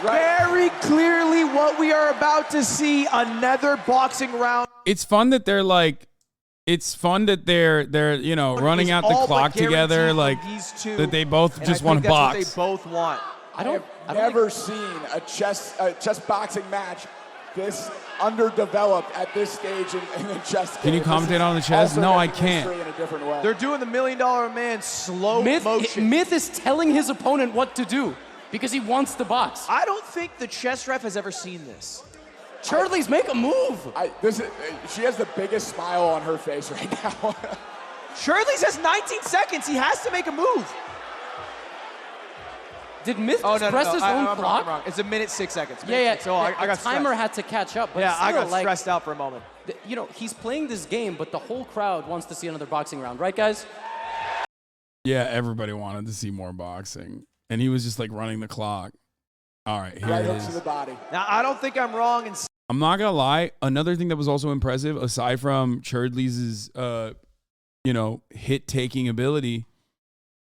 Very clearly what we are about to see, another boxing round. It's fun that they're like, it's fun that they're you know, running out the clock together, like these two, that they both and just I want think to that's box. what they both want. I've never seen a chess boxing match this underdeveloped at this stage in the chess Can you game. commentate on the chess? Also No, I making can't. history in a different way. They're doing the $1 Million Man slow motion. Myth is telling his opponent what to do because he wants to box. I don't think the chess ref has ever seen this. Churdley's make a move. She has the biggest smile on her face right now. Churdley's has 19 seconds. He has to make a move. Did Myth press his own I'm clock? wrong. It's 1:06. Yeah. So I got the timer stressed. had to catch up. But Yeah, I still, got like, stressed out for a moment. You know, he's playing this game, but the whole crowd wants to see another boxing round, right, guys? Yeah, everybody wanted to see more boxing. And he was just like running the clock. All right, here Right it hooks is. to the body. Now, I don't think I'm wrong in I'm not gonna lie. Another thing that was also impressive, aside from Churdley's, hit taking ability,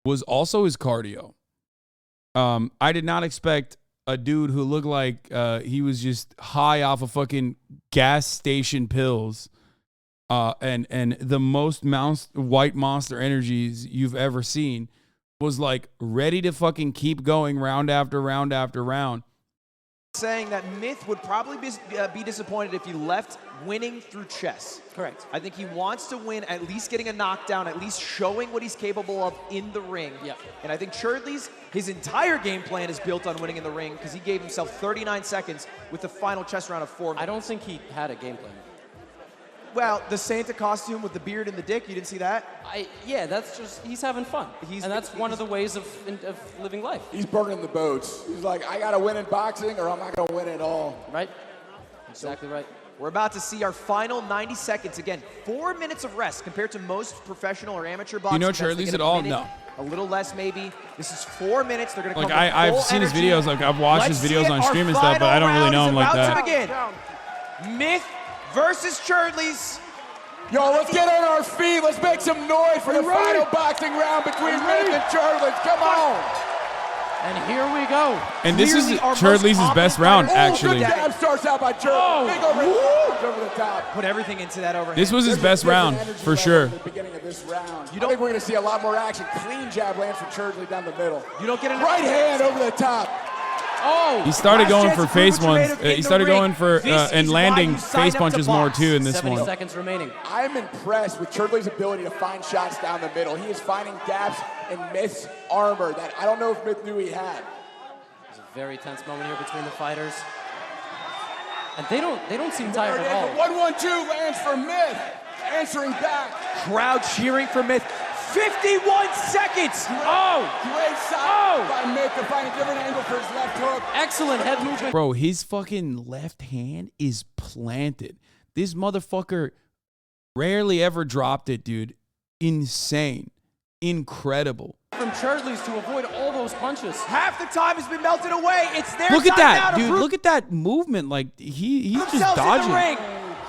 was also his cardio. I did not expect a dude who looked like he was just high off of fucking gas station pills, and the most white monster energies you've ever seen, was like ready to fucking keep going round after round after round. saying that Myth would probably be disappointed if he left winning through chess. Correct. I think he wants to win, at least getting a knockdown, at least showing what he's capable of in the ring. Yeah. And I think his entire game plan is built on winning in the ring because he gave himself 39 seconds with the final chess round of 4 minutes. I don't think he had a game plan. Well, the Santa costume with the beard and the dick, you didn't see that? Yeah, that's just, he's having fun. And that's one of the ways of living life. He's burning the boats. He's like, I got to win in boxing or I'm not going to win at all. Right? Exactly right. We're about to see our final 90 seconds. Again, 4 minutes of rest compared to most professional or amateur boxing. You know that's like Charlie's a at all? minute, No. A little less maybe. This is 4 minutes. They're going to come Like with I've full seen his energy. videos. Like I've watched Let's his see videos it. on Our stream and stuff, but I don't really know him like final round that. is about to begin. Myth versus Churdley's. Yo, let's get on our feet. Let's make some noise for the final boxing round between Myth and Churdley's. Come on. And here we go. And this is Churdley's best round, actually. Good jab starts out by Churdley. Big overhand over the top. Put everything into that overhand. This was his best round, for sure. At the beginning of this round. I think we're going to see a lot more action. Clean jab lands for Churdley down the middle. You don't get an right hand over the top. Oh! He started going for face ones. He started going for and landing face punches more too in this 70 one. seconds remaining. I'm impressed with Churdley's ability to find shots down the middle. He is finding gaps in Myth's armor that I don't know if Myth knew he had. It's a very tense moment here between the fighters. And they don't seem tired at all. 1-1-2 lands for Myth. Answering back. Crowd cheering for Myth. 51 seconds. Great side by Myth to find a different angle for his left hook. Excellent head movement. Bro, his fucking left hand is planted. This motherfucker rarely ever dropped it, dude. Insane. Incredible. From Churdley's to avoid all those punches. Half the time has been melted away. It's their Look at time that, now to dude. prove Look at that movement. Like he's just themselves in the dodging. ring.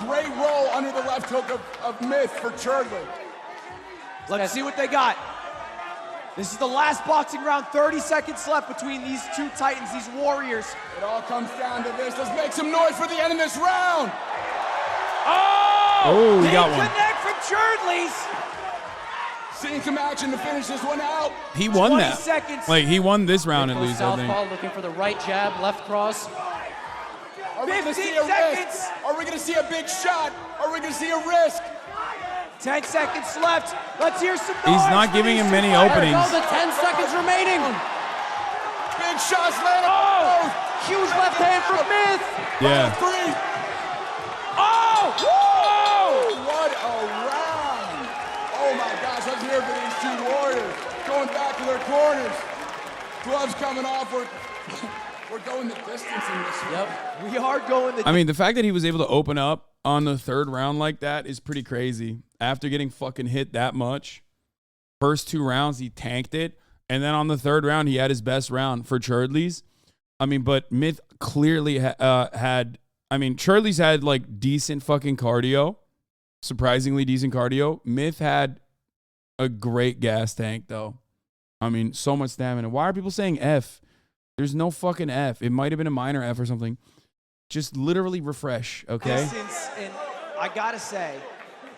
Great roll under the left hook of Myth for Churdley. Let's see what they got. This is the last boxing round. 30 seconds left between these two titans, these warriors. It all comes down to this. Let's make some noise for the end of this round. Oh, we got one. Connect from Churdley's. Seeing some action to finish this one out. He won 20 that. seconds. Like he won this round at Goes least, I think. southpaw, looking for the right jab, left cross. Are we going to 15 see a seconds. risk? Are we going to see a big shot? Are we going to see a risk? 10 seconds left. Let's hear some noise. He's not for giving these him two many fighters. openings. Oh, the 10 seconds remaining. Big shots landed. Huge left hand from Myth. Yeah. Three. Oh! Whoa! What a round. Oh my gosh, let's hear it for these two warriors. Going back to their corners. Gloves coming off. We're going the distance in this one. Yep. We are going the I mean, the fact that he was able to open up on the third round like that is pretty crazy. After getting fucking hit that much, first 2 rounds he tanked it, and then on the third round he had his best round for Churdley's. I mean, but Myth clearly had. I mean, Churdley's had like decent fucking cardio, surprisingly decent cardio. Myth had a great gas tank though. I mean, so much stamina. Why are people saying F? There's no fucking F. It might have been a minor F or something. Just literally refresh, okay? distance, and I gotta say,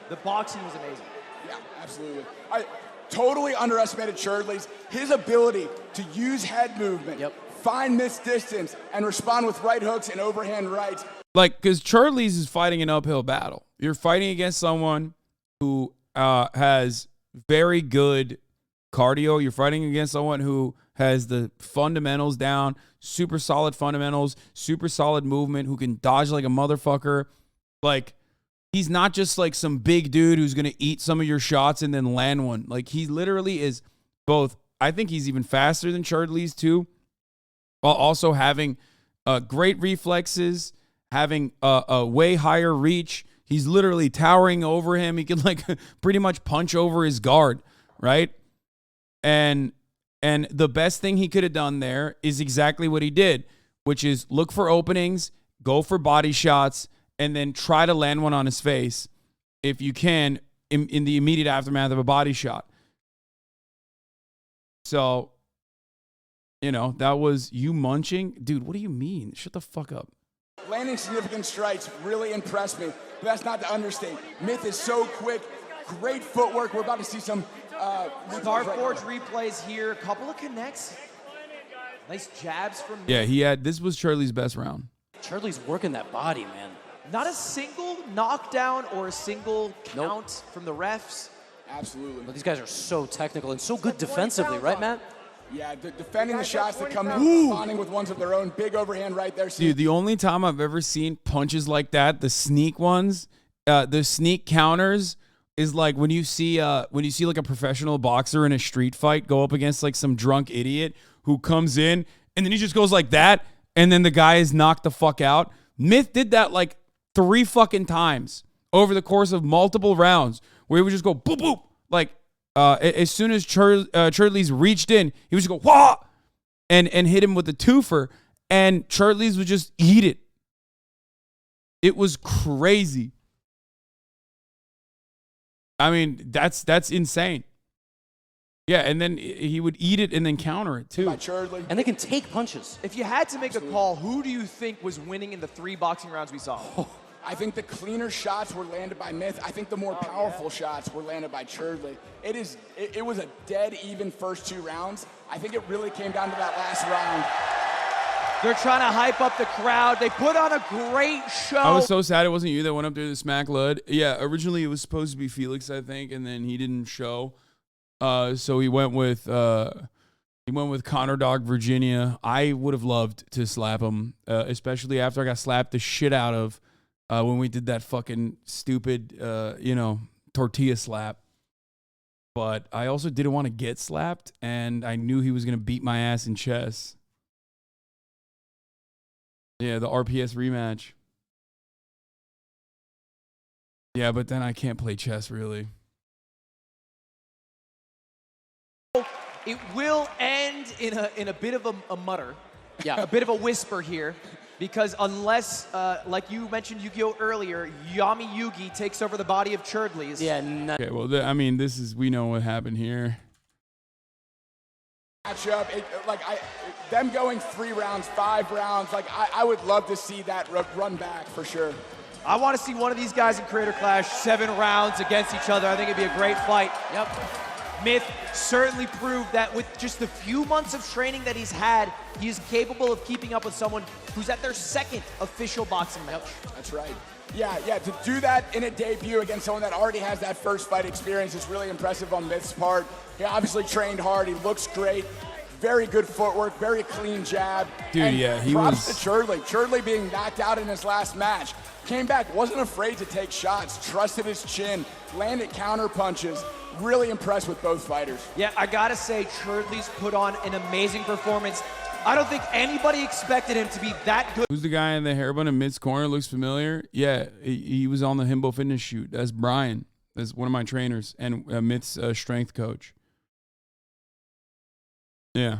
the boxing was amazing. Yeah, absolutely. I totally underestimated Churdley's. His ability to use head movement, find this distance, and respond with right hooks and overhand rights. Like, because Churdley's is fighting an uphill battle. You're fighting against someone who has very good cardio. You're fighting against someone who has the fundamentals down, super solid fundamentals, super solid movement, who can dodge like a motherfucker. Like, he's not just like some big dude who's going to eat some of your shots and then land one. Like, he literally is both. I think he's even faster than Churdley's too, while also having great reflexes, having a way higher reach. He's literally towering over him. He can like pretty much punch over his guard, right? And the best thing he could have done there is exactly what he did. which is look for openings, go for body shots, and then try to land one on his face if you can in the immediate aftermath of a body shot. So, you know, that was you munching. Dude, what do you mean? Shut the fuck up. Landing significant strikes really impressed me, but that's not to understate. Myth is so quick, great footwork. We're about to see some Starforge replays here. A couple of connects. Nice jabs from Myth. Yeah, this was Charlie's best round. Charlie's working that body, man. Not a single knockdown or a single count from the refs. Absolutely. But these guys are so technical and so good defensively, right, Matt? Yeah, defending the shots that come in, responding with ones of their own. Big overhand right there. Dude, the only time I've ever seen punches like that, the sneak ones, the sneak counters, is like when you see like a professional boxer in a street fight go up against like some drunk idiot who comes in and then he just goes like that and then the guy is knocked the fuck out. Myth did that like 3 fucking times over the course of multiple rounds where he would just go boop boop like. As soon as Charlie's reached in, he would just go, wah! And hit him with the twofer, and Charlie's would just eat it. It was crazy. I mean, that's insane. Yeah, and then he would eat it and then counter it, too. And they can take punches. If you had to make a call, who do you think was winning in the 3 boxing rounds we saw? I think the cleaner shots were landed by Myth. I think the more powerful shots were landed by Churdley. It was a dead even first 2 rounds. I think it really came down to that last round. They're trying to hype up the crowd. They put on a great show. I was so sad it wasn't you that went up there to smack Lud. Yeah, originally it was supposed to be Felix, I think, and then he didn't show. So he went with Connor Dog Virginia. I would have loved to slap him, especially after I got slapped the shit out of when we did that fucking stupid, tortilla slap. But I also didn't want to get slapped, and I knew he was going to beat my ass in chess. Yeah, the RPS rematch. Yeah, but then I can't play chess, really. It will end in a bit of a mutter. Yeah. A bit of a whisper here. Because unless, like you mentioned Yu-Gi-Oh! Earlier, Yami Yugi takes over the body of Churdley's. Yeah, Okay, well, we know what happened here. Matchup, them going 3 rounds, 5 rounds, I would love to see that run back for sure. I want to see one of these guys in Creator Clash 7 rounds against each other. I think it'd be a great fight. Yep. Myth certainly proved that with just the few months of training that he's had, he is capable of keeping up with someone who's at their 2nd official boxing match. That's right. Yeah, to do that in a debut against someone that already has that first fight experience is really impressive on Myth's part. He obviously trained hard. He looks great. Very good footwork, very clean jab. Dude, and yeah, he props was... to Churdley. Churdley being knocked out in his last match. Came back, wasn't afraid to take shots, trusted his chin, landed counter punches. Really impressed with both fighters. Yeah, I gotta say, Churdley's put on an amazing performance. I don't think anybody expected him to be that good. Who's the guy in the hairbun in Mid's corner? Looks familiar. Yeah, he was on the Himbo Fitness shoot. That's Brian. That's one of my trainers and Mid's strength coach. Yeah.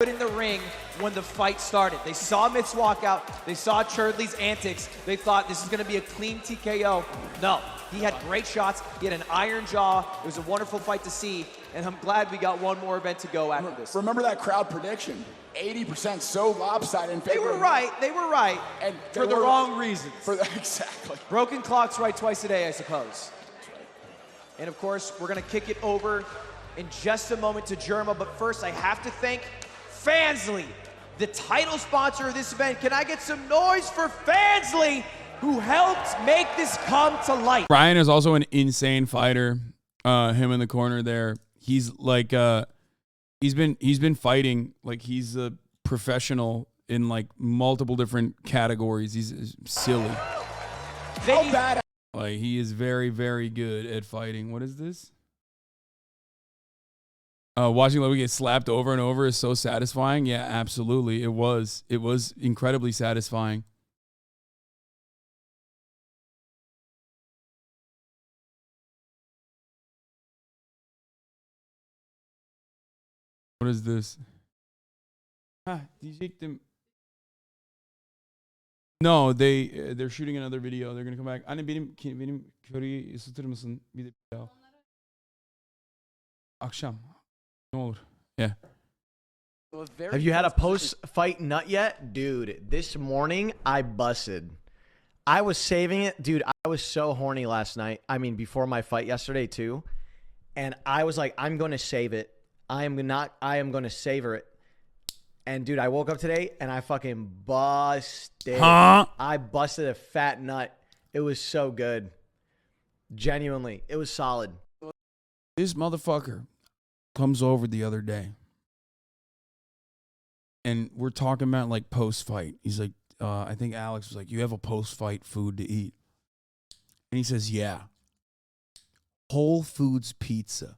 In the ring when the fight started. They saw Myth's walkout. They saw Churdley's antics. They thought this is going to be a clean TKO. No, he had great shots. He had an iron jaw. It was a wonderful fight to see, and I'm glad we got one more event to go after this. Remember that crowd prediction? 80% so lopsided in favor. They were right. And for the wrong reasons. Exactly. Broken clock's right twice a day, I suppose. And of course, we're going to kick it over in just a moment to Germa, but first I have to thank Fansly, the title sponsor of this event. Can I get some noise for Fansly, who helped make this come to life? Brian is also an insane fighter. Him in the corner there. He's like he's been fighting like he's a professional in like multiple different categories. He's silly. How bad? Like he is very, very good at fighting. What is this? Watching Ludwig get slapped over and over is so satisfying. Yeah, absolutely. It was incredibly satisfying. What is this? Diyecektim. No, they're shooting another video. They're gonna come back. Anne benim köreyi ısıtır mısın? Bir de pilav. Akşam. Ne olur. Yeah. Have you had a post-fight nut yet? Dude, this morning I busted. I was saving it. Dude, I was so horny last night. I mean, before my fight yesterday too. And I was like, I'm going to save it. I am going to savor it. And dude, I woke up today and I fucking busted. Huh? I busted a fat nut. It was so good. Genuinely. It was solid. This motherfucker comes over the other day. And we're talking about like post-fight. He's like, I think Alex was like, you have a post-fight food to eat. And he says, yeah. Whole Foods pizza. I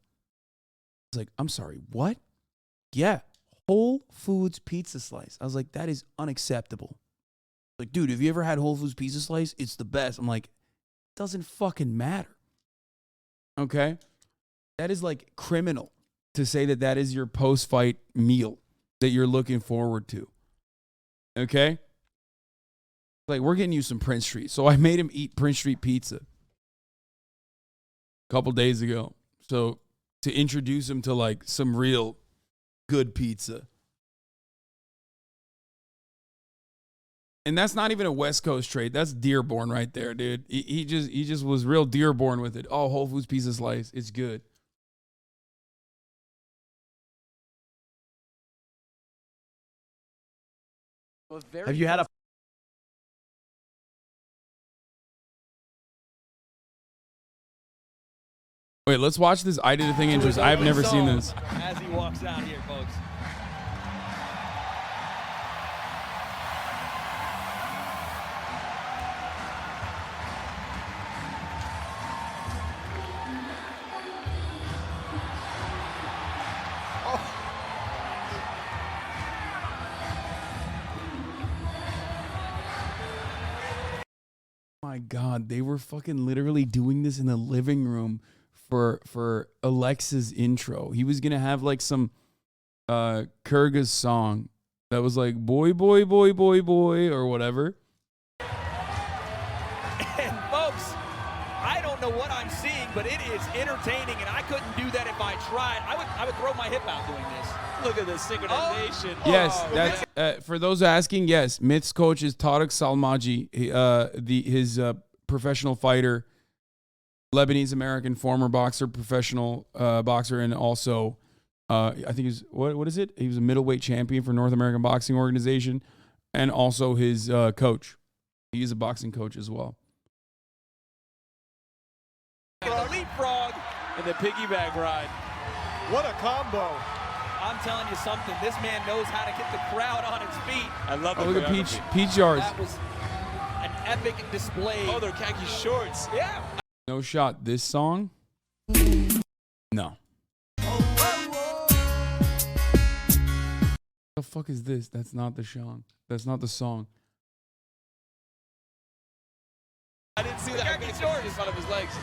was like, I'm sorry, what? Yeah, Whole Foods pizza slice. I was like, that is unacceptable. Like, dude, have you ever had Whole Foods pizza slice? It's the best. I'm like, it doesn't fucking matter. Okay? That is like criminal to say that that is your post-fight meal that you're looking forward to. Okay? Like, we're getting you some Prince Street. So I made him eat Prince Street pizza a couple days ago. So to introduce him to like some real good pizza. And that's not even a West Coast trait. That's Dearborn right there, dude. He just was real Dearborn with it. Oh, Whole Foods pizza slice. It's good. Have you had a Wait, let's watch this I Did a Thing intro. I've never seen this. As he walks out here, folks. My God, they were fucking literally doing this in the living room for Alexa's intro. He was gonna have like some Kyrgyz song that was like boy boy boy boy boy or whatever. And folks, I don't know what I'm seeing, but it is entertaining, and I couldn't do that if I tried. I would throw my hip out doing this. Look at the synchronization. Yes, that's for those asking. Yes, Myth's coach is Tarık Salmaji, his professional fighter, Lebanese American, former boxer, professional boxer, and also I think he's what is it? He was a middleweight champion for North American Boxing Organization, and also his coach. He is a boxing coach as well. And the leapfrog and the piggyback ride. What a combo! I'm telling you something. This man knows how to get the crowd on its feet. I love the look at Peach Yards. That was an epic display. Oh, they're khaki shorts. Yeah. No shot. This song? No. What the fuck is this? That's not the song. That's not the song. I didn't see that. Khaki shorts in front of his legs.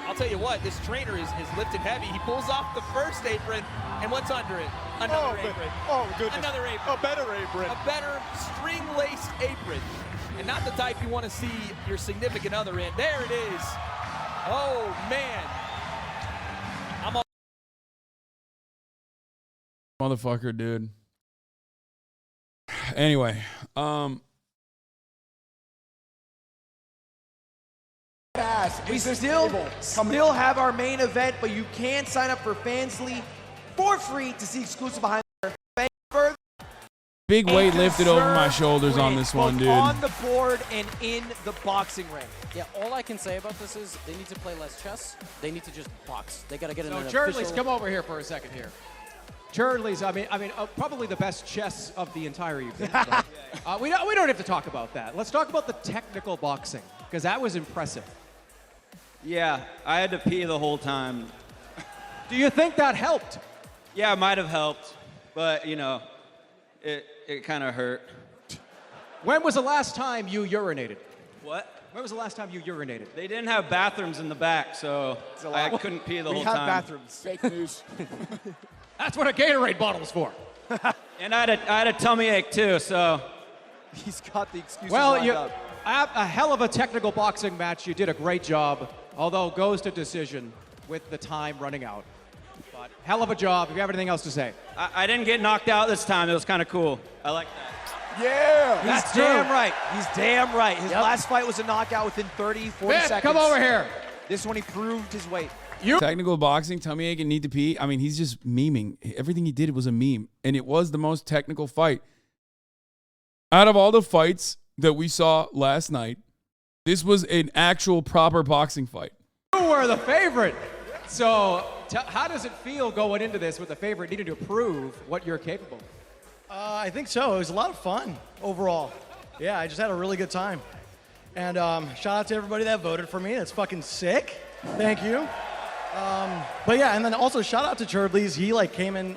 I'll tell you what, this trainer is lifting heavy. He pulls off the first apron, and what's under it? Another apron. Oh, goodness. Another apron. A better apron. A better string-laced apron. And not the type you want to see your significant other in. There it is. Oh, man. I'm all Motherfucker, dude. Anyway, we still have our main event, but you can sign up for Fansly for free to see exclusive behind the scenes. Further, big weight lifted over my shoulders on this one, dude. On the board and in the boxing ring. Yeah, all I can say about this is they need to play less chess. They need to just box. They got to get in an Churdley's, official... come over here for a second here. Churdley's, I mean, probably the best chess of the entire evening. But, we don't have to talk about that. Let's talk about the technical boxing, because that was impressive. Yeah, I had to pee the whole time. Do you think that helped? Yeah, it might have helped, but, you know, it kind of hurt. When was the last time you urinated? What? When was the last time you urinated? They didn't have bathrooms in the back, so I couldn't pee the whole time. We have bathrooms. Fake news. That's what a Gatorade bottle is for. And I had a tummy ache, too, so He's got the excuses Well, lined up. a hell of a technical boxing match. You did a great job, although goes to decision with the time running out. But hell of a job. If you have anything else to say. I didn't get knocked out this time. It was kind of cool. I like that. Yeah. He's damn right. He's damn right. His last fight was a knockout within 30, 40 Myth, seconds. come over here. This one, he proved his weight. Technical boxing, tummy ache and need to pee. I mean, he's just memeing. Everything he did was a meme. And it was the most technical fight. Out of all the fights that we saw last night, this was an actual proper boxing fight. You were the favorite. So how does it feel going into this with the favorite needing to prove what you're capable of? I think so. It was a lot of fun overall. Yeah, I just had a really good time. And shout out to everybody that voted for me. That's fucking sick. Thank you. But yeah, and then also shout out to Churdleys. He like came in.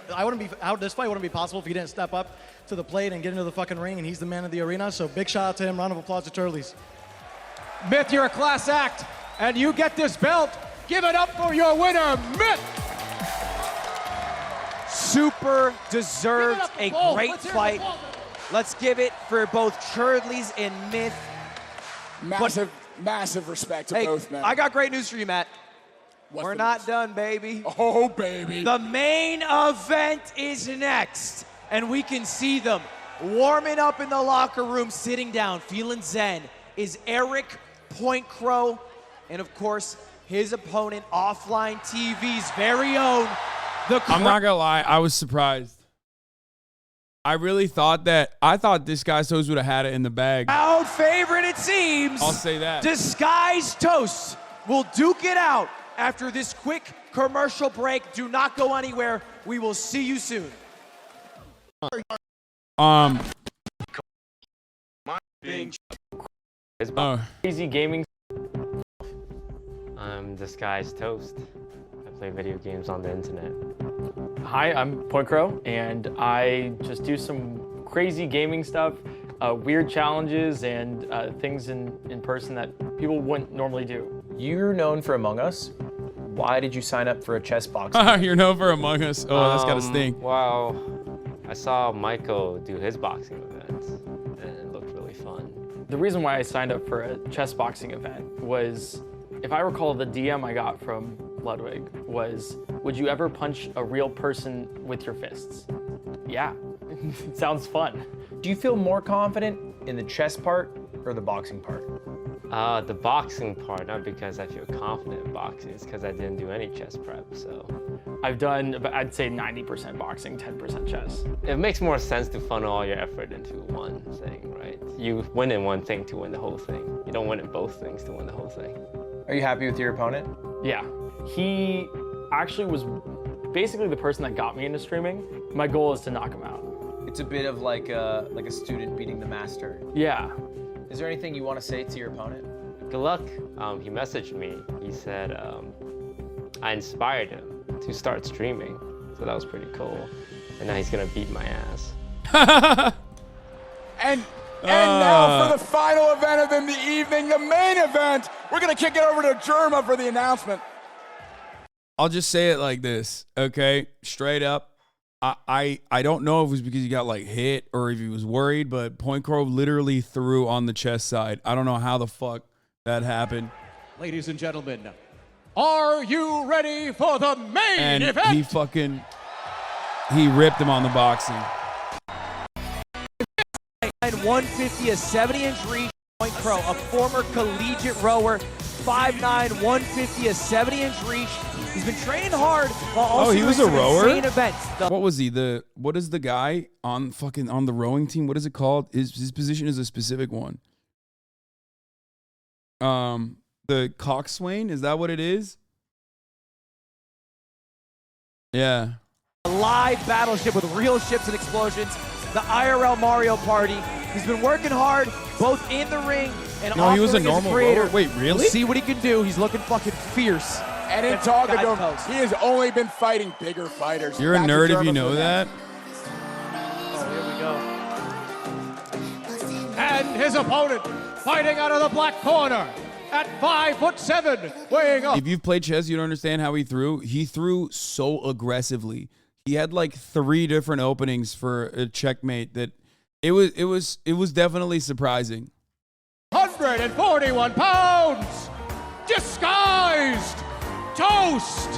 This fight wouldn't be possible if he didn't step up to the plate and get into the fucking ring. And he's the man of the arena. So big shout out to him. Round of applause to Churdleys. Myth, you're a class act, and you get this belt. Give it up for your winner, Myth. Super deserved a great fight. Let's give it for both Churdleys and Myth. Massive respect to Hey, both men. I got great news for you, Matt. We're not done, baby. Oh, baby. The main event is next, and we can see them warming up in the locker room, sitting down, feeling zen, is Eric Point Crow, and of course, his opponent, Offline TV's very own, I'm not gonna lie, I was surprised. I thought this guy's toes would have had it in the bag. crowd favorite, it seems. I'll say that. Disguised Toast will duke it out after this quick commercial break. Do not go anywhere. We will see you soon. Crazy gaming. I'm Disguised Toast. I play video games on the internet. Hi, I'm Point Crow, and I just do some crazy gaming stuff, weird challenges, and things in person that people wouldn't normally do. You're known for Among Us. Why did you sign up for a chess boxing? You're known for Among Us. Oh, that's gotta stink. Well, I saw Michael do his boxing event, and it looked really fun. The reason why I signed up for a chess boxing event was, if I recall, the DM I got from Ludwig was, would you ever punch a real person with your fists? Yeah, it sounds fun. Do you feel more confident in the chess part or the boxing part? The boxing part, not because I feel confident in boxing, it's because I didn't do any chess prep, so. I've done, I'd say 90% boxing, 10% chess. It makes more sense to funnel all your effort into one thing, right? You win in one thing to win the whole thing. You don't win in both things to win the whole thing. Are you happy with your opponent? Yeah, he actually was basically the person that got me into streaming. My goal is to knock him out. It's a bit of like a student beating the master. Yeah. Is there anything you want to say to your opponent? Good luck. He messaged me. He said I inspired him to start streaming, so that was pretty cool. And now he's gonna beat my ass. And now for the final event of the evening, the main event. We're gonna kick it over to Germa for the announcement. I'll just say it like this, okay? Straight up. I don't know if it was because he got like hit or if he was worried, but Point Crow literally threw on the chest side. I don't know how the fuck that happened. Ladies and gentlemen, are you ready for the main event? He ripped him on the boxing. 150, a 70-inch reach. Point Crow, a former collegiate rower, 5'9", 150, a 70-inch reach. He's been training hard while also he was a doing some rower? insane events. What was he? What is the guy on the rowing team? What is it called? His position is a specific one. The coxswain, is that what it is? Yeah. A live battleship with real ships and explosions. The IRL Mario Party. He's been working hard, both in the ring and off he was the a ring as normal creator. rower? Wait, really? We'll see what he can do. He's looking fucking fierce. And in talking to him, he has only been fighting bigger fighters. You're a Back to nerd if Germa you for know that. Oh, here we go. And his opponent, fighting out of the black corner at 5'7", weighing up. If you've played chess, you don't understand how he threw. He threw so aggressively. He had like 3 different openings for a checkmate that It was definitely surprising. 141 pounds, disguised Toast.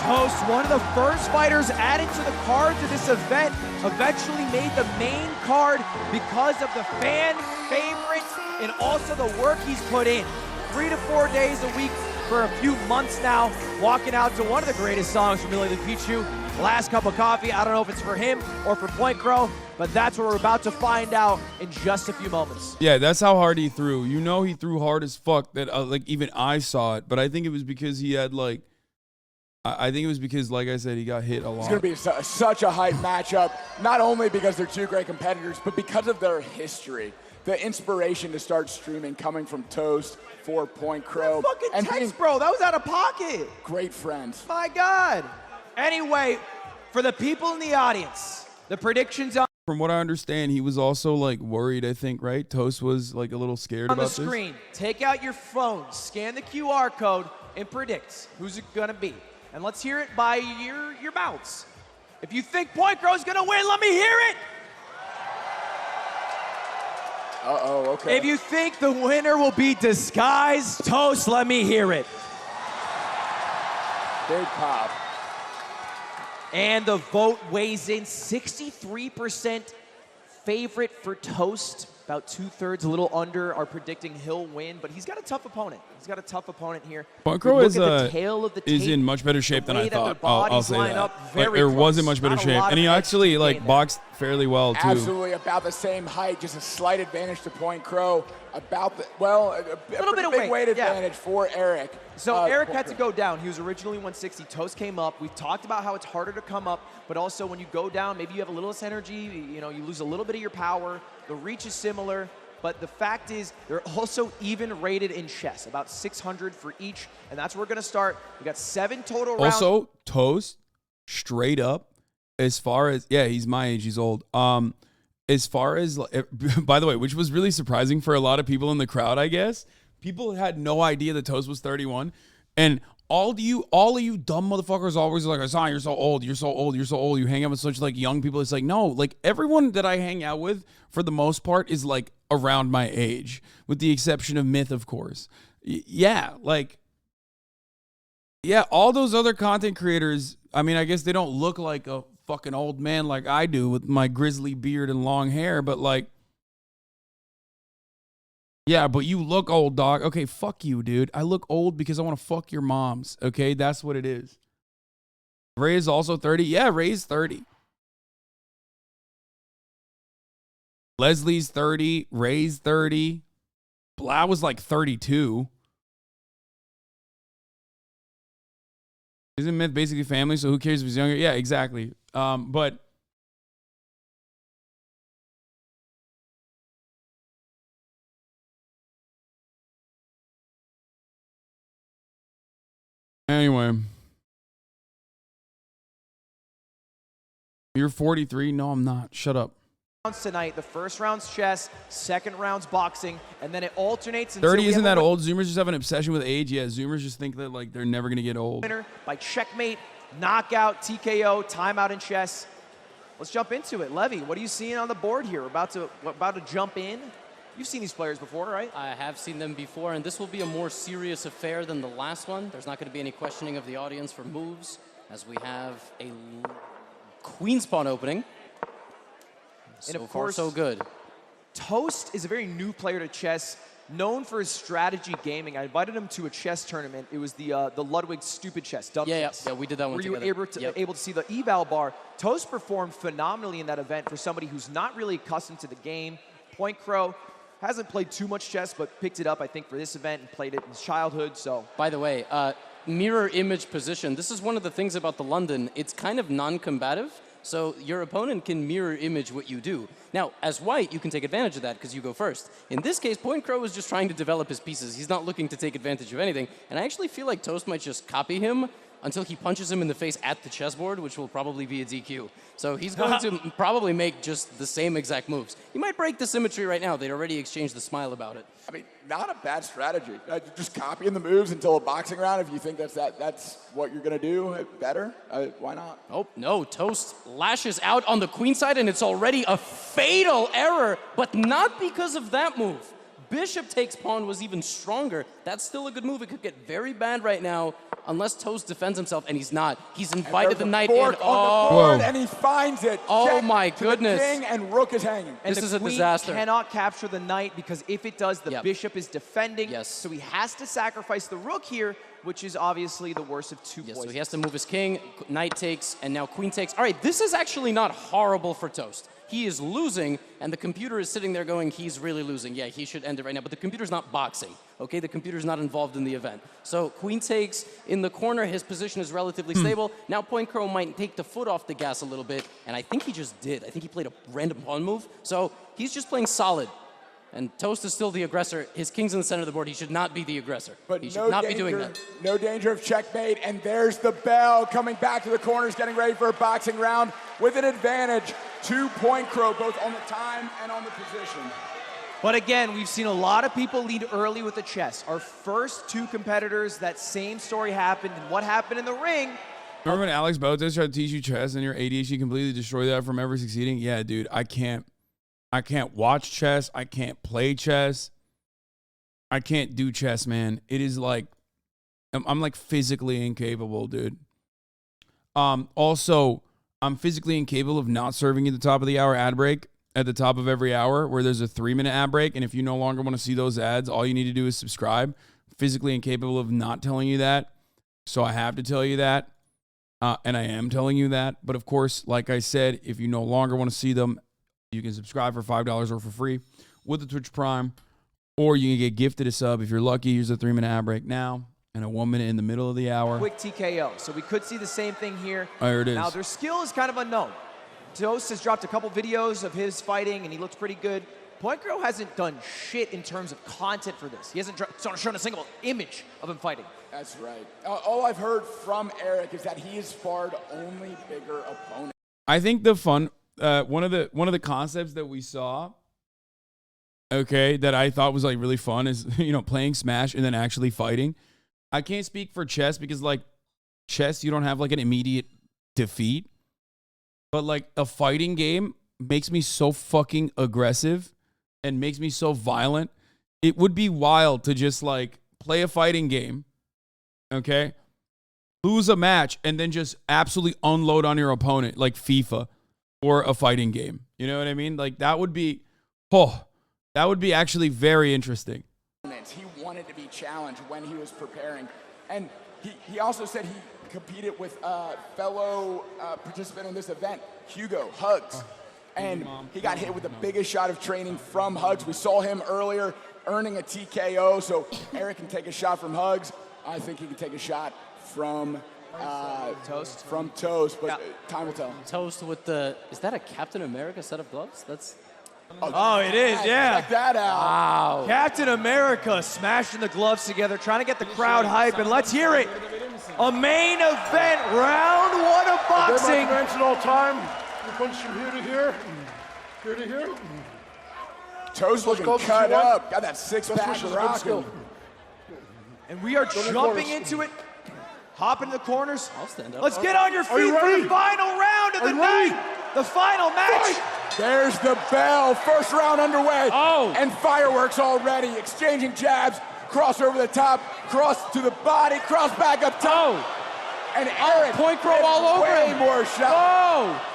Toast, one of the first fighters added to the card to this event, eventually made the main card because of the fan favorites and also the work he's put in. 3 to 4 days a week for a few months now, walking out to one of the greatest songs from Millie the Pichu, Last Cup of Coffee. I don't know if it's for him or for Point Crow, but that's what we're about to find out in just a few moments. Yeah, that's how hard he threw. You know, he threw hard as fuck. That like even I saw it, but I think it was because he had like. I think it was because, like I said, he got hit a lot. It's going to be such a hype matchup, not only because they're two great competitors, but because of their history. The inspiration to start streaming coming from Toast for Point Crow. That fucking text, bro. That was out of pocket. Great friends. My God. Anyway, for the people in the audience, the predictions on From what I understand, he was also like worried, I think, right? Toast was like a little scared about the this. screen. Take out your phone, scan the QR code, and predict who's it going to be. And let's hear it by your mouths. If you think Point Crow's going to win, let me hear it. Uh-oh, okay. If you think the winner will be disguised Toast, let me hear it. Big pop. And the vote weighs in 63% favorite for Toast. About 2/3, a little under, are predicting he'll win, but he's got a tough opponent. He's got a tough opponent here. Point Crow is is in much better shape than I thought. I'll say that. Like, or was in much better shape, and he actually like boxed fairly well too. Absolutely about the same height, just a slight advantage to Point Crow. About the a little bit of big weight yeah. advantage for Eric. So Eric had to go down. He was originally 160. Toast came up. We've talked about how it's harder to come up, but also when you go down, maybe you have a little less energy. You know, you lose a little bit of your power. The reach is similar, but the fact is they're also even rated in chess, about 600 for each, and that's where we're gonna start. We got 7 total rounds. Also, Toast, straight up, as far as he's my age, he's old. As far as, by the way, which was really surprising for a lot of people in the crowd, I guess. People had no idea that Toast was 31. And all of you dumb motherfuckers always like, Hasan, you're so old, you're so old, you're so old. You hang out with such like young people. It's like, no, like everyone that I hang out with for the most part is like around my age, with the exception of Myth, of course. All those other content creators, I mean, I guess they don't look like a fucking old man like I do with my grizzly beard and long hair, but like, yeah, but you look old, dog. Okay, fuck you, dude. I look old because I want to fuck your moms. Okay, that's what it is. Ray is also 30. Yeah, Ray's 30. Leslie's 30. Ray's 30. Blau was like 32. Isn't Myth basically family? So who cares if he's younger? Yeah, exactly. But anyway, you're 43. No, I'm not. Shut up. Tonight, the first round's chess, second round's boxing, and then it alternates. Until 30 isn't that old? Zoomers just have an obsession with age. Yeah, Zoomers just think that like they're never gonna get old. Winner by checkmate, knockout, TKO, timeout in chess. Let's jump into it. Levy, what are you seeing on the board here? We're about to jump in. You've seen these players before, right? I have seen them before, and this will be a more serious affair than the last one. There's not going to be any questioning of the audience for moves, as we have a queen's pawn opening. And So far, so good. Toast is a very new player to chess, known for his strategy gaming. I invited him to a chess tournament. It was the Ludwig Stupid Chess, dumb chess. Yeah, we did that one together. Were you able to see the eval bar? Toast performed phenomenally in that event for somebody who's not really accustomed to the game. Point Crow hasn't played too much chess, but picked it up, I think, for this event and played it in his childhood. So, by the way, mirror image position. This is one of the things about the London. It's kind of non-combative. So your opponent can mirror image what you do. Now, as white, you can take advantage of that because you go first. In this case, Point Crow is just trying to develop his pieces. He's not looking to take advantage of anything. And I actually feel like Toast might just copy him until he punches him in the face at the chessboard, which will probably be a DQ. So he's going to probably make just the same exact moves. He might break the symmetry right now. They'd already exchanged the smile about it. I mean, not a bad strategy. Just copying the moves until a boxing round. If you think that's what you're going to do better, why not? Oh, no. Toast lashes out on the queen side, and it's already a fatal error, but not because of that move. Bishop takes pawn was even stronger. That's still a good move. It could get very bad right now unless Toast defends himself, and he's not. He's invited the knight in. On the board, and he finds it. Oh, Check my to goodness. The king and rook is hanging. And this is the a queen disaster. Cannot capture the knight because if it does, the bishop is defending. Yes. So he has to sacrifice the rook here, which is obviously the worst of two poisons. So he has to move his king. Knight takes, and now queen takes. All right, this is actually not horrible for Toast. He is losing, and the computer is sitting there going, he's really losing. Yeah, he should end it right now. But the computer's not boxing, okay? The computer's not involved in the event. So queen takes in the corner. His position is relatively stable. Now Point Crow might take the foot off the gas a little bit, and I think he just did. I think he played a random pawn move. So he's just playing solid. And Toast is still the aggressor. His king's in the center of the board. He should not be the aggressor. But he should not be doing that. No danger of checkmate, and there's the bell coming back to the corners, getting ready for a boxing round with an advantage to Point Crow, both on the time and on the position. But again, we've seen a lot of people lead early with the chess. Our first two competitors, that same story happened, and what happened in the ring. Remember when Alex Botes tried to teach you chess and your ADHD completely destroyed that from ever succeeding? Yeah, dude, I can't watch chess. I can't play chess. I can't do chess, man. It is like, I'm like physically incapable, dude. Also, I'm physically incapable of not serving at the top of the hour ad break at the top of every hour where there's a 3-minute ad break. And if you no longer want to see those ads, all you need to do is subscribe. Physically incapable of not telling you that. So I have to tell you that. And I am telling you that. But of course, like I said, if you no longer want to see them, you can subscribe for $5 or for free with the Twitch Prime, or you can get gifted a sub if you're lucky. Here's a 3-minute ad break now and a 1 minute in the middle of the hour. Quick TKO. So we could see the same thing here. There it is. Now, their skill is kind of unknown. Toast has dropped a couple videos of his fighting, and he looks pretty good. Point Crow hasn't done shit in terms of content for this. He hasn't shown a single image of him fighting. That's right. All I've heard from Eric is that he has sparred only bigger opponents. I think the fun, one of the concepts that we saw, okay, that I thought was like really fun is, playing Smash and then actually fighting. I can't speak for chess because like chess, you don't have like an immediate defeat, but like a fighting game makes me so fucking aggressive and makes me so violent. It would be wild to just like play a fighting game, okay, lose a match, and then just absolutely unload on your opponent like FIFA or a fighting game. You know what I mean? Like that would be actually very interesting. He wanted to be challenged when he was preparing. And he also said he competed with a fellow participant in this event, Hugo Hugs. And he got hit with the biggest shot of training from Hugs. We saw him earlier earning a TKO, so Eric can take a shot from Hugs. I think he can take a shot from Toast. From Toast, but time will tell. Toast with is that a Captain America set of gloves? That's... Oh, it is, yeah. Check that out. Wow. Captain America smashing the gloves together, trying to get the crowd hype, and let's hear it. A main event, round one of boxing. Conventional time. You punch from here to here, here to here. Toast looking cut up. Got that six-pack rocking. And we are jumping into it. Hopping the corners. I'll stand up. Let's get on your feet for the final round of the night. The final match. There's the bell. First round underway. Oh. And fireworks already. Exchanging jabs. Cross over the top. Cross to the body. Cross back up top. Oh. And Eric. Point Crow all over way him. more shots. Oh.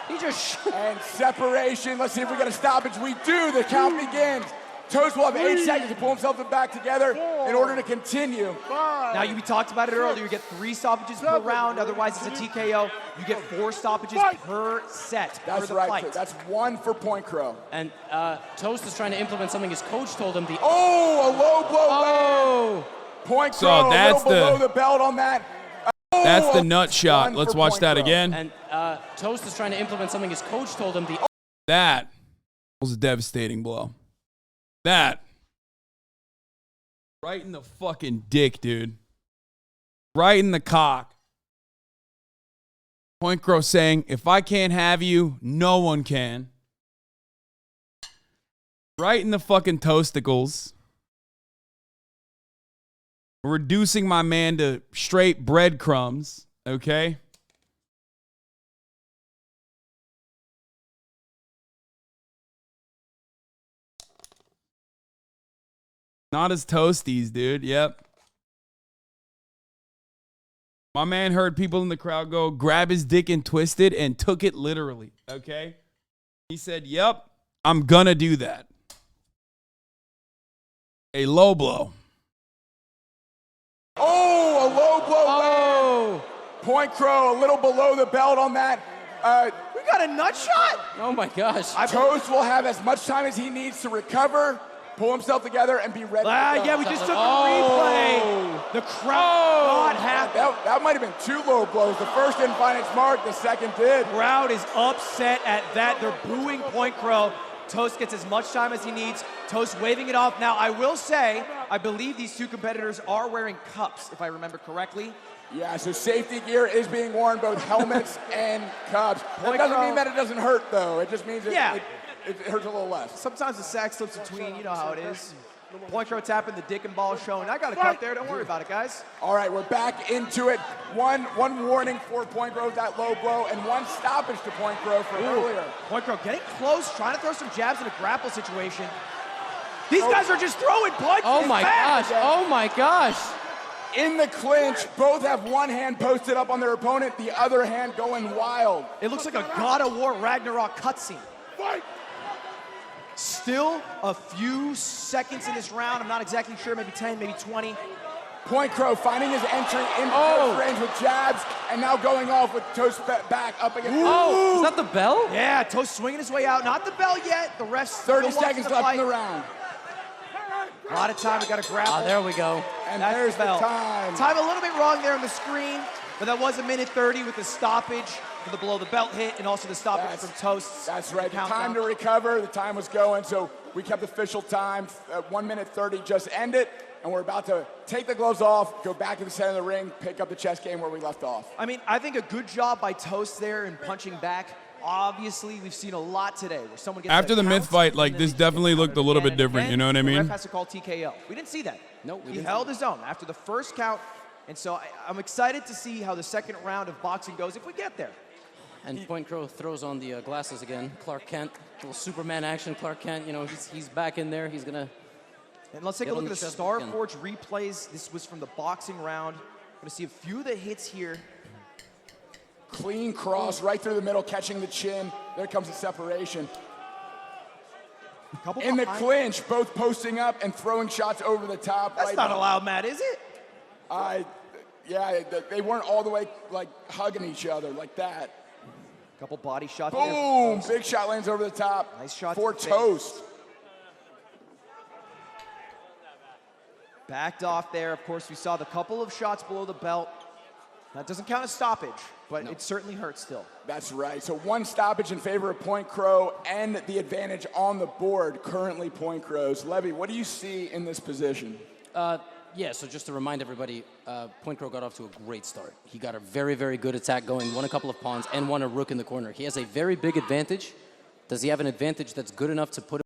He just... And separation. Let's see if we get a stoppage. We do. The count begins. Toast will have 8 seconds to pull himself back together in order to continue. Now, we talked about it earlier. You get 3 stoppages per round. Otherwise, it's a TKO. You get 4 stoppages per set. That's for the right. fight. That's 1 for Point Crow. And Toast is trying to implement something his coach told him. A low blow. Point Crow, that's below the belt on that. That's the nut shot. Let's watch that again. And Toast is trying to implement something his coach told him. That was a devastating blow. That. Right in the fucking dick, dude. Right in the cock. Point Crow saying, if I can't have you, no one can. Right in the fucking toasticles. Reducing my man to straight breadcrumbs, okay? Not as toasties, dude. Yep. My man heard people in the crowd go, grab his dick and twist it, and took it literally, okay? He said, yep, I'm gonna do that. A low blow. Oh, a low blow. Point Crow a little below the belt on that. We got a nut shot? Oh my gosh. Toast will have as much time as he needs to recover, pull himself together, and be ready to go. Yeah, we just took a replay. The crowd not happy. That might have been 2 low blows. The first didn't find its mark, the second did. Crowd is upset at that. They're booing Point Crow. Toast gets as much time as he needs. Toast waving it off. Now, I will say, I believe these two competitors are wearing cups, if I remember correctly. Yeah, so safety gear is being worn, both helmets and cups. That doesn't mean that it doesn't hurt, though. It just means it hurts a little less. Sometimes the sack slips between, you know how it is. Point Crow tapping the dick and ball showing. I got a cut there. Don't worry about it, guys. All right, we're back into it. One warning for Point Crow, that low blow, and 1 stoppage to Point Crow for earlier. Point Crow getting close, trying to throw some jabs in a grapple situation. These guys are just throwing punches. Oh my gosh. Oh my gosh. In the clinch, both have one hand posted up on their opponent, the other hand going wild. It looks like a God of War Ragnarok cutscene. Fight! Still a few seconds in this round. I'm not exactly sure, maybe 10, maybe 20. Point Crow finding his entry in close range with jabs, and now going off with Toast back up against. Oh, is that the bell? Yeah, Toast swinging his way out. Not the bell yet. The refs. 30 seconds left in the round. A lot of time. We got to grapple. Ah, there we go. And that's there's the bell. time. Time a little bit wrong there on the screen, but that was 1:30 with the stoppage for the below the belt hit, and also the stoppage from Toast. That's right. The time to recover. The time was going, so we kept official time. 1:30 just ended. And we're about to take the gloves off, go back to the center of the ring, pick up the chess game where we left off. I mean, I think a good job by Toast there in punching back. Obviously, we've seen a lot today where someone gets after the myth fight, like this definitely looked a little bit different. You know what I The mean? ref has to call TKO. We didn't see that. No, he held his own after the first count, and so I'm excited to see how the second round of boxing goes if we get there. And Point Crow throws on the glasses again. Clark Kent, a little Superman action. Clark Kent, you know, he's back in there. He's gonna. And let's take a look at the Star Forge replays. This was from the boxing round. Going to see a few of the hits here. Clean cross right through the middle, catching the chin. There comes the separation. In the clinch, both posting up and throwing shots over the top. That's not allowed, Matt, is it? Yeah, they weren't all the way like hugging each other like that. Couple body shots. Boom! Big shot lands over the top. Nice shot for Toast. Backed off there. Of course, we saw the couple of shots below the belt. That doesn't count as stoppage, but it certainly hurts still. That's right. So 1 stoppage in favor of Point Crow and the advantage on the board, currently Point Crow's. Levy, what do you see in this position? Yeah, so just to remind everybody, Point Crow got off to a great start. He got a very, very good attack going, won a couple of pawns, and won a rook in the corner. He has a very big advantage. Does he have an advantage that's good enough to put him